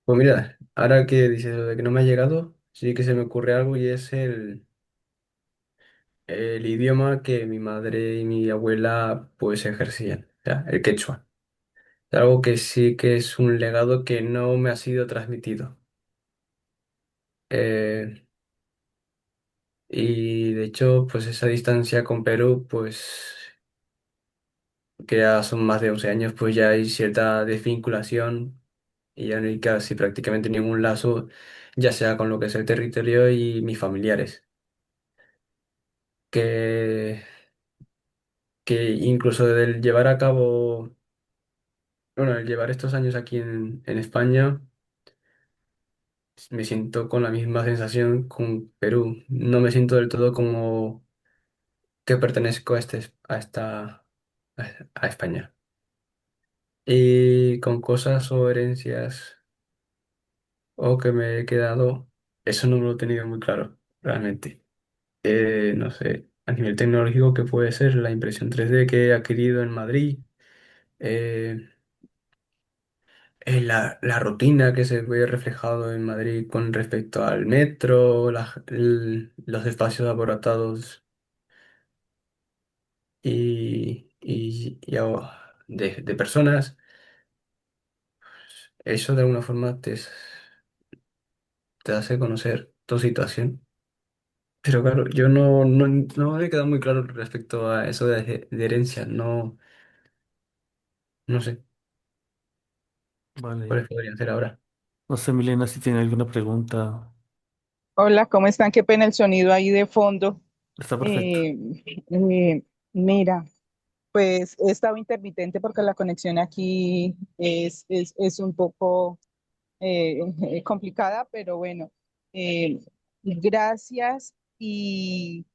Speaker 1: Pues mira, ahora que dices lo de que no me ha llegado, sí que se me ocurre algo y es el idioma que mi madre y mi abuela pues ejercían, o sea, el quechua. Es algo que sí que es un legado que no me ha sido transmitido. Eh, y de hecho, pues esa distancia con Perú, pues que ya son más de 11 años, pues ya hay cierta desvinculación y ya no hay casi prácticamente ningún lazo, ya sea con lo que es el territorio y mis familiares. Que, que incluso del llevar a cabo, bueno, el llevar estos años aquí en España, me siento con la misma sensación con Perú. No me siento del todo como que pertenezco a a España. Y con cosas o herencias o que me he quedado, eso no me lo he tenido muy claro, realmente. No sé, a nivel tecnológico, ¿qué puede ser? La impresión 3D que he adquirido en Madrid, eh, la rutina que se ve reflejado en Madrid con respecto al metro, los espacios abarrotados de personas, eso de alguna forma te hace conocer tu situación. Pero claro, yo no me he quedado muy claro respecto a eso de herencia, no sé
Speaker 3: Vale.
Speaker 1: cuáles podrían ser ahora.
Speaker 3: No sé, Milena, si tiene alguna pregunta.
Speaker 6: Hola, ¿cómo están? Qué pena el sonido ahí de fondo.
Speaker 3: Está perfecto.
Speaker 6: Eh, Mira, pues he estado intermitente porque la conexión aquí es un poco complicada, pero bueno, eh, gracias. Y,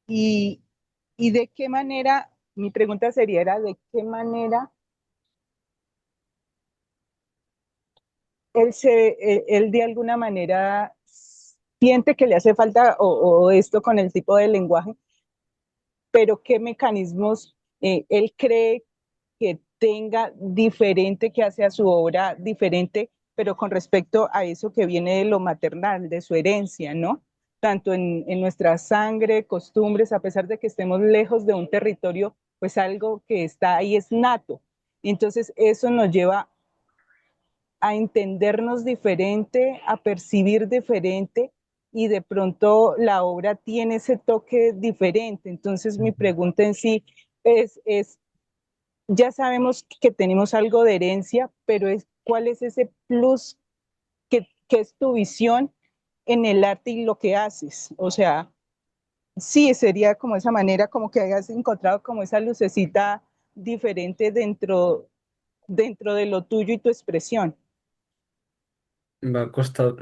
Speaker 6: y de qué manera, mi pregunta sería, era de qué manera él de alguna manera siente que le hace falta o esto con el tipo de lenguaje, pero qué mecanismos él cree que tenga diferente, que hace a su obra diferente, pero con respecto a eso que viene de lo maternal, de su herencia, ¿no? Tanto en nuestra sangre, costumbres, a pesar de que estemos lejos de un territorio, pues algo que está ahí es nato. Y entonces eso nos lleva a entendernos diferente, a percibir diferente y de pronto la obra tiene ese toque diferente. Entonces mi
Speaker 3: Ujú.
Speaker 6: pregunta en sí es ya sabemos que tenemos algo de herencia, pero ¿cuál es ese plus que es tu visión en el arte y lo que haces? O sea, sí, sería como esa manera, como que hayas encontrado como esa lucecita diferente dentro de lo tuyo y tu expresión.
Speaker 1: Me ha costado.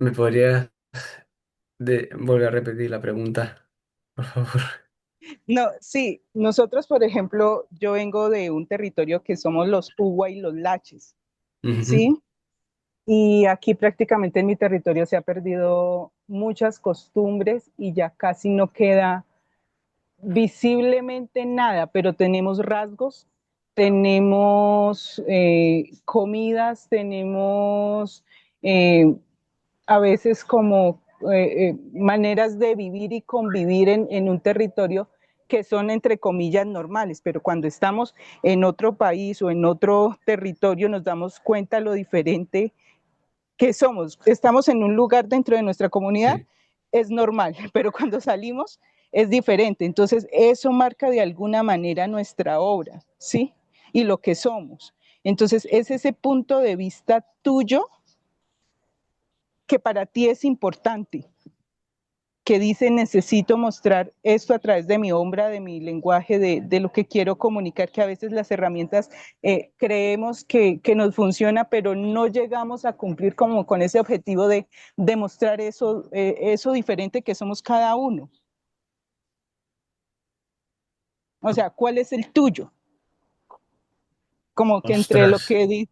Speaker 1: ¿Me podría volver a repetir la pregunta, por favor?
Speaker 6: No, sí, nosotros, por ejemplo, yo vengo de un territorio que somos los Uwa y los Laches,
Speaker 1: Ujú.
Speaker 6: ¿sí? Y aquí prácticamente en mi territorio se ha perdido muchas costumbres y ya casi no queda visiblemente nada, pero tenemos rasgos, tenemos comidas, tenemos eh, a veces como maneras de vivir y convivir en un territorio que son entre comillas normales, pero cuando estamos en otro país o en otro territorio nos damos cuenta lo diferente que somos. Estamos en un lugar dentro de nuestra comunidad,
Speaker 1: Sí.
Speaker 6: es normal, pero cuando salimos es diferente. Entonces, eso marca de alguna manera nuestra obra, ¿sí? Y lo que somos. Entonces, es ese punto de vista tuyo que para ti es importante, que dice necesito mostrar esto a través de mi obra, de mi lenguaje, de lo que quiero comunicar, que a veces las herramientas creemos que nos funciona, pero no llegamos a cumplir como con ese objetivo de mostrar eso diferente que somos cada uno. O sea, ¿cuál es el tuyo? Como que entre lo
Speaker 3: Ostras.
Speaker 6: que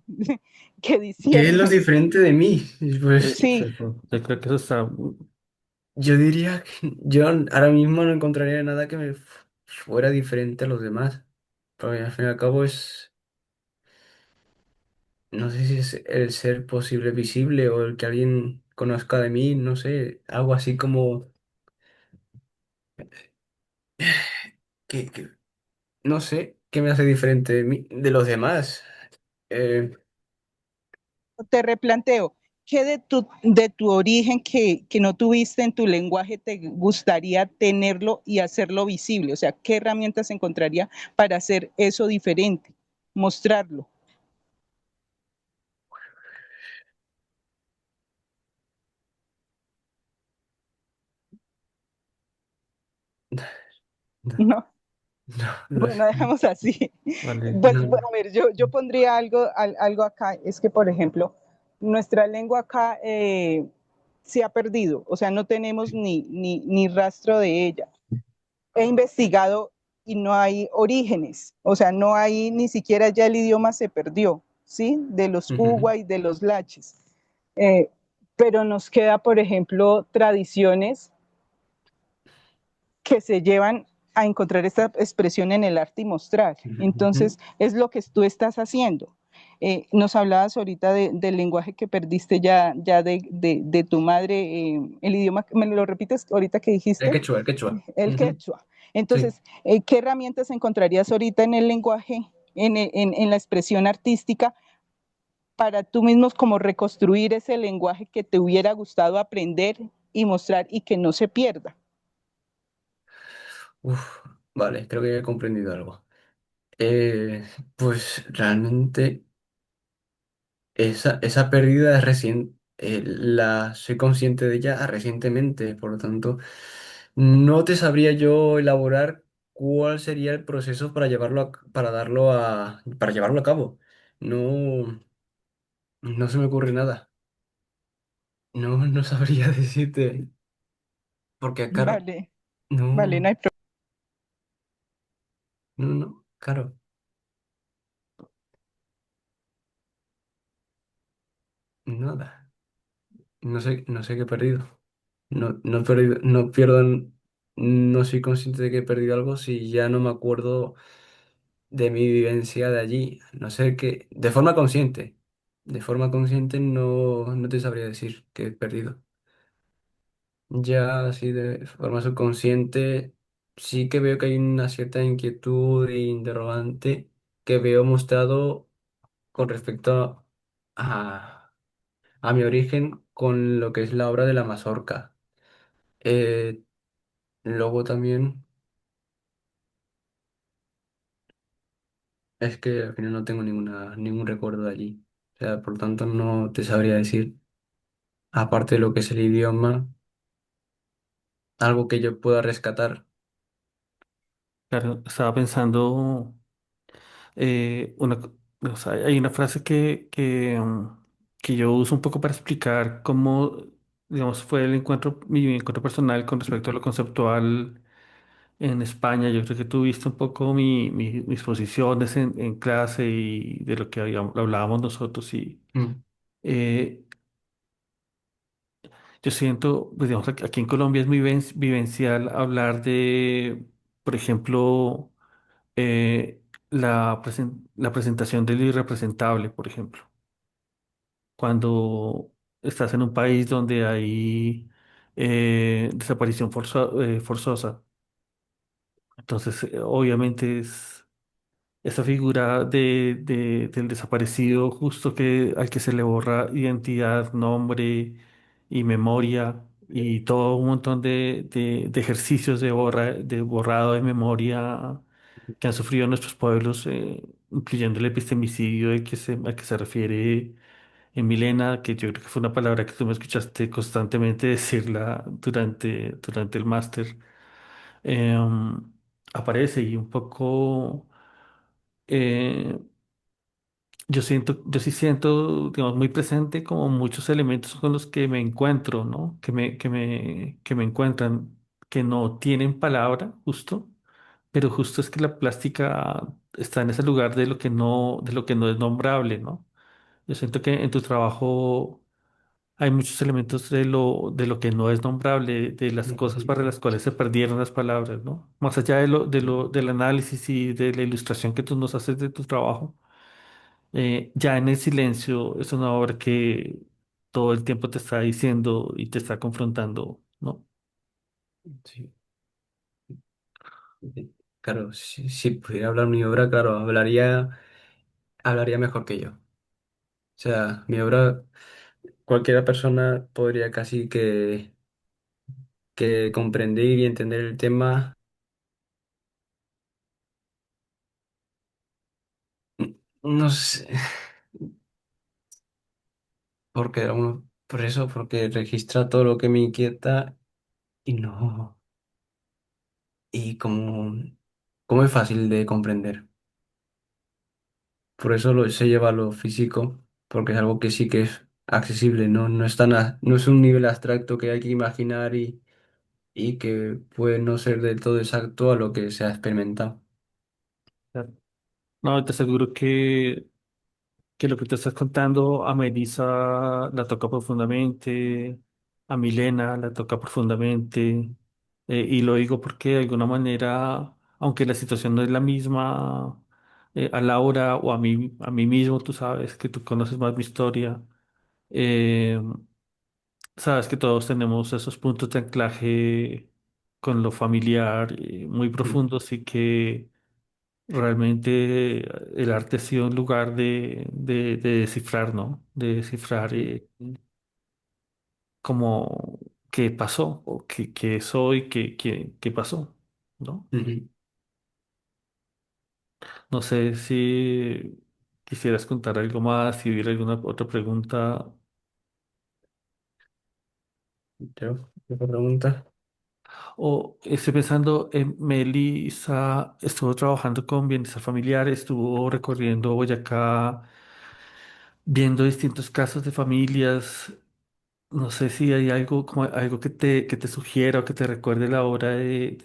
Speaker 1: ¿Qué es lo
Speaker 6: disiernes.
Speaker 1: diferente de mí? Pues
Speaker 6: Sí,
Speaker 3: Sí, yo creo que eso está.
Speaker 1: yo diría que yo ahora mismo no encontraría nada que me fuera diferente a los demás. Porque al fin y al cabo es, no sé si es el ser posible visible o el que alguien conozca de mí, no sé, algo así como que no sé, qué me hace diferente de los demás. Eh,
Speaker 6: te replanteo, ¿qué de tu origen que no tuviste en tu lenguaje te gustaría tenerlo y hacerlo visible? O sea, ¿qué herramientas encontraría para hacer eso diferente? Mostrarlo.
Speaker 1: no,
Speaker 6: ¿No?
Speaker 1: no, no
Speaker 6: Bueno,
Speaker 1: sé.
Speaker 6: dejamos así.
Speaker 3: Vale.
Speaker 6: Pues,
Speaker 1: No,
Speaker 6: bueno, a ver, yo pondría algo acá, es que, por ejemplo, nuestra lengua acá se ha perdido, o sea, no tenemos ni rastro de ella. He investigado y no hay orígenes, o sea, no hay ni siquiera ya el idioma se perdió, ¿sí? De los
Speaker 1: ujú.
Speaker 6: uwa y de los laches. Eh, pero nos queda, por ejemplo, tradiciones que se llevan a encontrar esta expresión en el arte y mostrar.
Speaker 1: Ujú.
Speaker 6: Entonces, es lo que tú estás haciendo. Nos hablabas ahorita del lenguaje que perdiste ya de tu madre, el idioma, ¿me lo repites ahorita que
Speaker 1: El
Speaker 6: dijiste?
Speaker 1: quechua, el quechua.
Speaker 6: El
Speaker 1: Ujú.
Speaker 6: quechua.
Speaker 1: Sí.
Speaker 6: Entonces, ¿qué herramientas encontrarías ahorita en el lenguaje, en la expresión artística, para tú mismos como reconstruir ese lenguaje que te hubiera gustado aprender y mostrar y que no se pierda?
Speaker 1: Uf, vale, creo que he comprendido algo. Pues realmente esa pérdida es reciente. la soy consciente de ella recientemente, por lo tanto, no te sabría yo elaborar cuál sería el proceso para para llevarlo a cabo. No, no se me ocurre nada. No, no sabría decirte, porque claro,
Speaker 6: Vale, vale, no
Speaker 1: no,
Speaker 6: hay problema.
Speaker 1: no, claro, nada. No sé qué he perdido. No he perdido, no pierdo, no soy consciente de que he perdido algo si ya no me acuerdo de mi vivencia de allí. No sé qué, de forma consciente no te sabría decir que he perdido. Ya así de forma subconsciente, sí que veo que hay una cierta inquietud e interrogante que veo mostrado con respecto a mi origen con lo que es la obra de la mazorca. Eh, Luego también es que al final no tengo ningún recuerdo de allí. O sea, por lo tanto no te sabría decir, aparte de lo que es el idioma, algo que yo pueda rescatar.
Speaker 3: Claro, estaba pensando, o sea, hay una frase que yo uso un poco para explicar cómo, digamos, fue mi encuentro personal con respecto a lo conceptual en España. Yo creo que tú viste un poco mis posiciones en clase y de lo que hablábamos nosotros. Y
Speaker 1: Mm,
Speaker 3: eh, yo siento, pues digamos, aquí en Colombia es muy vivencial hablar de, por ejemplo, eh, la presentación del irrepresentable, por ejemplo. Cuando estás en un país donde hay desaparición forzosa, entonces obviamente es esa figura del desaparecido justo al que se le borra identidad, nombre y memoria y todo un montón de ejercicios de borrado de memoria que han sufrido nuestros pueblos, incluyendo el epistemicidio al que se refiere en Milena, que yo creo que fue una palabra que tú me escuchaste constantemente decirla durante el máster. em, Aparece y un poco... eh, yo sí siento, digamos, muy presente como muchos elementos con los que me encuentro, ¿no? Que me encuentran, que no tienen palabra, justo, pero justo es que la plástica está en ese lugar de lo que no es nombrable, ¿no? Yo siento que en tu trabajo hay muchos elementos de lo que no es nombrable, de las cosas
Speaker 1: ujú.
Speaker 3: para las cuales se perdieron las palabras, ¿no? Más allá del análisis y de la ilustración que tú nos haces de tu trabajo, ya en el silencio es una obra que todo el tiempo te está diciendo y te está confrontando, ¿no?
Speaker 1: Sí. Claro, si pudiera hablar mi obra, claro, hablaría mejor que yo. O sea, mi obra, cualquiera persona podría casi que comprender y entender el tema. No sé, porque por eso, porque registra todo lo que me inquieta y no, y como es fácil de comprender. Por eso se lleva a lo físico, porque es algo que sí que es accesible, no es no es un nivel abstracto que hay que imaginar y que puede no ser del todo exacto a lo que se ha experimentado.
Speaker 3: Claro. No, te aseguro que lo que te estás contando a Melissa la toca profundamente, a Milena la toca profundamente, y lo digo porque de alguna manera, aunque la situación no es la misma, a Laura o a mí mismo, tú sabes que tú conoces más mi historia, eh, sabes que todos tenemos esos puntos de anclaje con lo familiar, muy
Speaker 1: Mm,
Speaker 3: profundos y que realmente el arte ha sido un lugar de descifrar, ¿no? De descifrar
Speaker 1: mm,
Speaker 3: como qué pasó o qué soy, qué pasó, ¿no?
Speaker 1: ujú.
Speaker 3: No sé si quisieras contar algo más, si hubiera alguna otra pregunta.
Speaker 1: ¿Otra pregunta?
Speaker 3: O estoy pensando en Melissa, estuvo trabajando con bienestar familiar, estuvo recorriendo Boyacá, viendo distintos casos de familias. No sé si hay algo, como algo que te sugiera o que te recuerde la obra de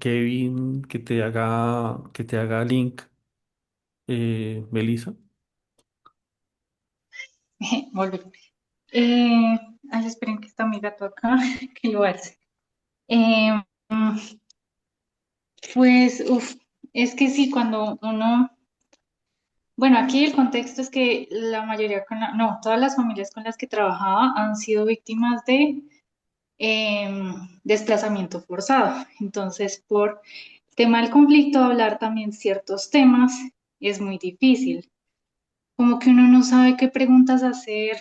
Speaker 3: Kevin, que te haga link, Melissa.
Speaker 4: Volví. Eh, Ay, esperen que está mi gato acá, que lo hace. Eh, mm, pues, es que sí, cuando uno, bueno, aquí el contexto es que la mayoría, no, todas las familias con las que trabajaba han sido víctimas de desplazamiento forzado. Entonces, por el tema del conflicto, hablar también ciertos temas es muy difícil. Como que uno no sabe qué preguntas hacer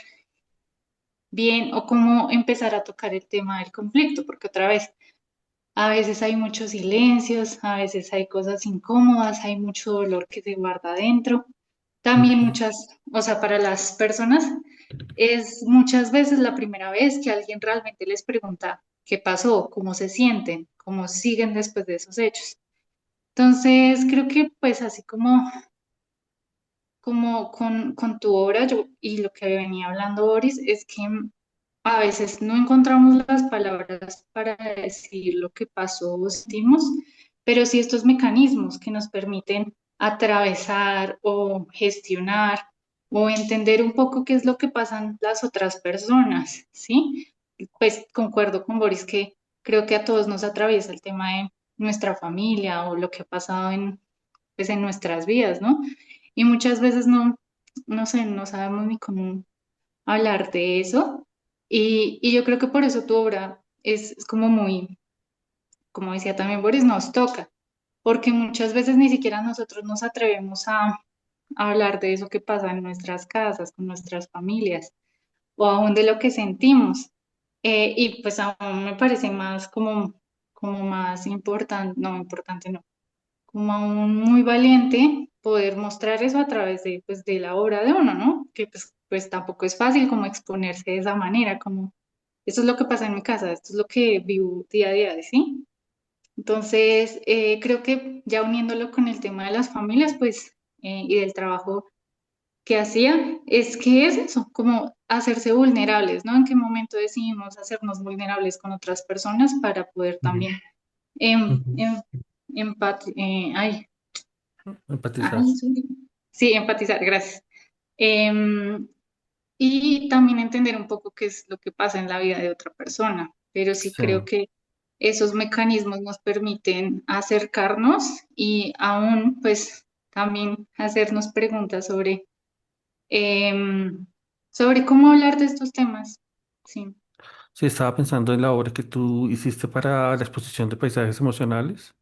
Speaker 4: bien o cómo empezar a tocar el tema del conflicto, porque otra vez, a veces hay muchos silencios, a veces hay cosas incómodas, hay mucho dolor que se guarda adentro. También
Speaker 3: Ujú.
Speaker 4: muchas, o sea, para las personas es muchas veces la primera vez que alguien realmente les pregunta qué pasó, cómo se sienten, cómo siguen después de esos hechos. Entonces, creo que pues así como con tu obra yo, y lo que venía hablando Boris, es que a veces no encontramos las palabras para decir lo que pasó o sentimos, pero sí estos mecanismos que nos permiten atravesar o gestionar o entender un poco qué es lo que pasan las otras personas, ¿sí? Pues concuerdo con Boris que creo que a todos nos atraviesa el tema de nuestra familia o lo que ha pasado pues, en nuestras vidas, ¿no? Y muchas veces no sé, no sabemos ni cómo hablar de eso. Y yo creo que por eso tu obra es como muy, como decía también Boris, nos toca, porque muchas veces ni siquiera nosotros nos atrevemos a hablar de eso que pasa en nuestras casas, con nuestras familias, o aún de lo que sentimos. Y pues aún me parece más como más importante, no, importante no, como aún muy valiente poder mostrar eso a través de, pues, de la obra de uno, ¿no? Que pues tampoco es fácil como exponerse de esa manera, como esto es lo que pasa en mi casa, esto es lo que vivo día a día, ¿sí? Entonces, creo que ya uniéndolo con el tema de las familias, pues, y del trabajo que hacía, es que es eso, como hacerse vulnerables, ¿no? En qué momento decidimos hacernos vulnerables con otras personas para poder
Speaker 1: Ujú,
Speaker 4: también em,
Speaker 1: ujú.
Speaker 4: em, ay,
Speaker 3: Empatizar.
Speaker 4: ay, sí, empatizar, gracias. Em, y también entender un poco qué es lo que pasa en la vida de otra persona. Pero sí
Speaker 3: Sí.
Speaker 4: creo que esos mecanismos nos permiten acercarnos y aún, pues, también hacernos preguntas em, sobre cómo hablar de estos temas. Sí,
Speaker 3: Sí, estaba pensando en la obra que tú hiciste para la exposición de paisajes emocionales.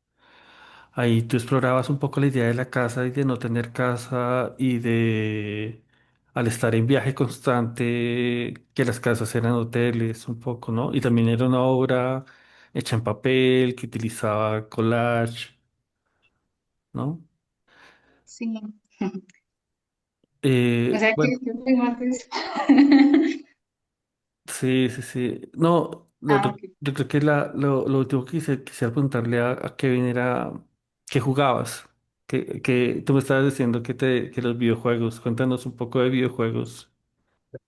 Speaker 3: Ahí tú explorabas un poco la idea de la casa y de no tener casa y de, al estar en viaje constante, que las casas eran hoteles un poco, ¿no? Y también era una obra hecha en papel, que utilizaba collage, ¿no?
Speaker 4: sí. O sea que
Speaker 3: Bueno,
Speaker 4: yo tengo antes.
Speaker 3: sí, sí, sí. No,
Speaker 4: Ah, ok.
Speaker 3: yo creo que lo último que quisiera preguntarle a Kevin era, ¿qué jugabas? Que tú me estabas diciendo que los videojuegos, cuéntanos un poco de videojuegos.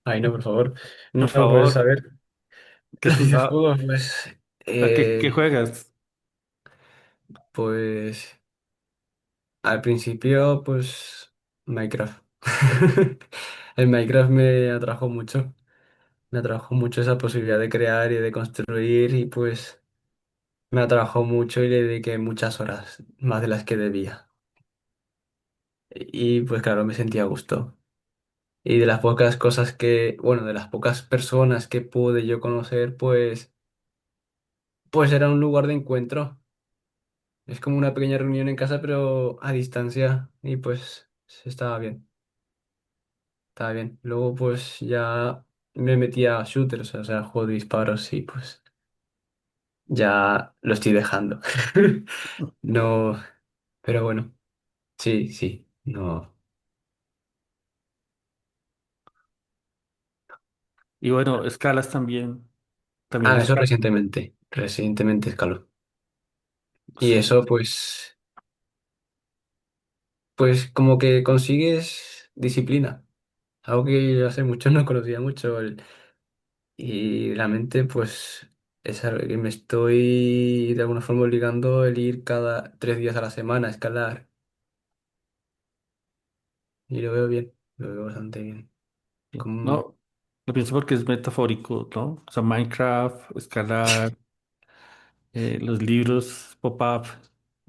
Speaker 1: Ay, no, por favor.
Speaker 3: Por
Speaker 1: No, pues a
Speaker 3: favor,
Speaker 1: ver,
Speaker 3: ¿qué
Speaker 1: los
Speaker 3: has jugado?
Speaker 1: videojuegos, pues,
Speaker 3: ¿Qué juegas?
Speaker 1: pues al principio, pues Minecraft. El Minecraft me atrajo mucho esa posibilidad de crear y de construir y pues me atrajo mucho y le dediqué muchas horas, más de las que debía. Y pues claro, me sentía a gusto. Y de las pocas cosas que, bueno, de las pocas personas que pude yo conocer, pues era un lugar de encuentro. Es como una pequeña reunión en casa, pero a distancia. Y pues estaba bien, estaba bien. Luego pues ya me metí a shooters, o sea, juego de disparos y pues ya lo estoy dejando. No, pero bueno, sí, sí, no.
Speaker 3: Y bueno, escalas también. También
Speaker 1: Ah,
Speaker 3: es
Speaker 1: eso
Speaker 3: caro.
Speaker 1: recientemente escaló. Y
Speaker 3: Sí.
Speaker 1: eso pues como que consigues disciplina. Algo que yo hace mucho no conocía mucho. Y realmente pues es algo que me estoy de alguna forma obligando el ir cada 3 días a la semana a escalar. Y lo veo bien, lo veo bastante bien.
Speaker 3: Sí.
Speaker 1: Como-
Speaker 3: No, lo pienso porque es metafórico, ¿no? O sea, Minecraft, escalar, los libros, pop-up,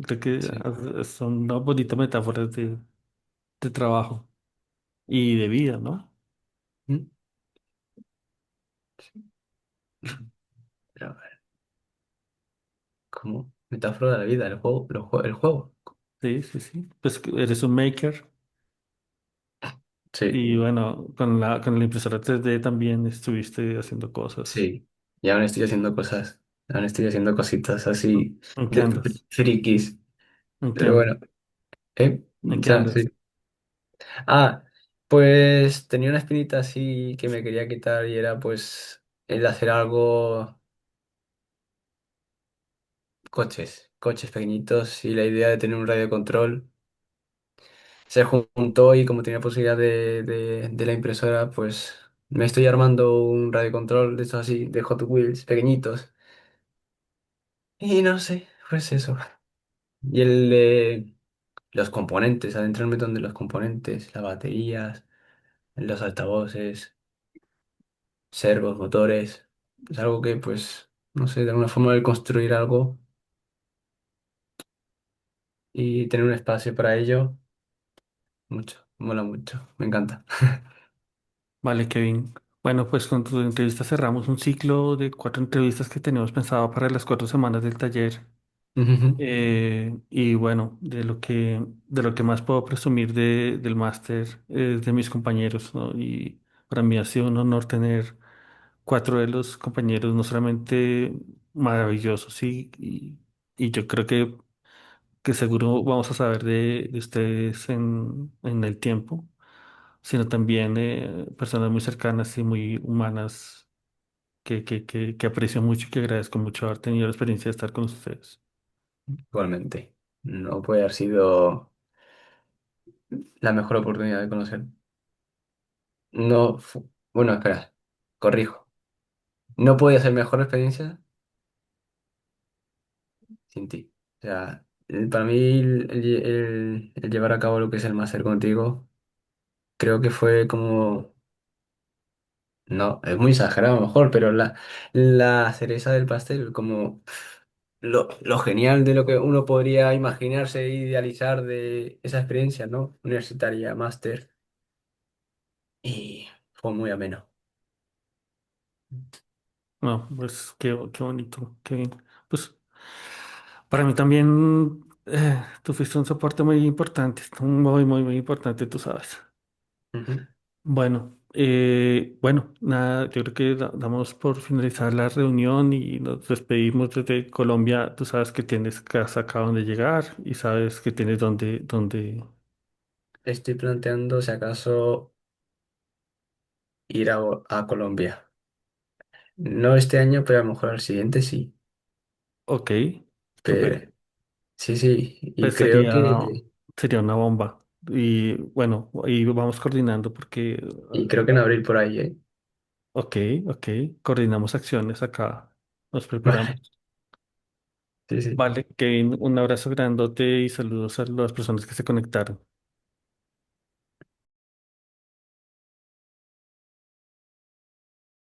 Speaker 3: creo que
Speaker 1: sí.
Speaker 3: son una bonita metáfora de trabajo y de vida, ¿no?
Speaker 1: ¿Mm? Pero, a ver, como metáfora de la vida, el juego.
Speaker 3: Sí, sí, sí. Pues que eres un maker
Speaker 1: Sí,
Speaker 3: y bueno, con la impresora 3D también estuviste haciendo cosas.
Speaker 1: sí. Y aún estoy haciendo cosas, aún estoy haciendo cositas así
Speaker 3: ¿En qué
Speaker 1: de
Speaker 3: andas?
Speaker 1: frikis.
Speaker 3: ¿En qué
Speaker 1: Pero
Speaker 3: andas?
Speaker 1: bueno,
Speaker 3: ¿En
Speaker 1: o
Speaker 3: qué
Speaker 1: sea,
Speaker 3: andas?
Speaker 1: sí. Ah, pues tenía una espinita así que me quería quitar y era pues el hacer algo, coches pequeñitos y la idea de tener un radio control se juntó y como tenía posibilidad de la impresora, pues me estoy armando un radio control de estos así, de Hot Wheels pequeñitos. Y no sé, pues eso. Y el de los componentes, adentrarme donde los componentes, las baterías, los altavoces, servos, motores. Es algo que, pues, no sé, de alguna forma el construir algo y tener un espacio para ello, mucho, mola mucho, me encanta.
Speaker 3: Vale, Kevin. Bueno, pues con tu entrevista cerramos un ciclo de 4 entrevistas que teníamos pensado para las 4 semanas del taller.
Speaker 1: Ujú.
Speaker 3: Y bueno, de lo que más puedo presumir del máster es de mis compañeros, ¿no? Y para mí ha sido un honor tener 4 de los compañeros, no solamente maravillosos, y yo creo que seguro vamos a saber de ustedes en el tiempo, sino también personas muy cercanas y muy humanas que aprecio mucho y que agradezco mucho haber tenido la experiencia de estar con ustedes.
Speaker 1: Igualmente, no puede haber sido la mejor oportunidad de conocer. No, bueno, espera, corrijo. No podía ser mejor experiencia sin ti. O sea, para mí el llevar a cabo lo que es el máster contigo, creo que fue como, no, es muy exagerado a lo mejor, pero la cereza del pastel, como lo genial de lo que uno podría imaginarse e idealizar de esa experiencia, ¿no? Universitaria, máster, y fue muy ameno.
Speaker 3: No, pues qué bonito, qué bien. Pues para mí también tú fuiste un soporte muy importante, muy, muy, muy importante, tú sabes.
Speaker 1: Ujú.
Speaker 3: Bueno, nada, yo creo que damos por finalizar la reunión y nos despedimos desde Colombia. Tú sabes que tienes casa acá donde llegar y sabes que tienes donde.
Speaker 1: Estoy planteando si acaso ir a Colombia. No este año, pero a lo mejor al siguiente sí.
Speaker 3: Ok,
Speaker 1: Pero,
Speaker 3: súper.
Speaker 1: sí, sí, y
Speaker 3: Pues
Speaker 1: creo
Speaker 3: sería una bomba. Y bueno, y vamos coordinando porque,
Speaker 1: que en abril por ahí, ¿eh?
Speaker 3: ok, ok, coordinamos acciones acá, nos
Speaker 1: Vale,
Speaker 3: preparamos.
Speaker 1: sí, sí.
Speaker 3: Vale, Kevin, un abrazo grandote y saludos a las personas que se conectaron.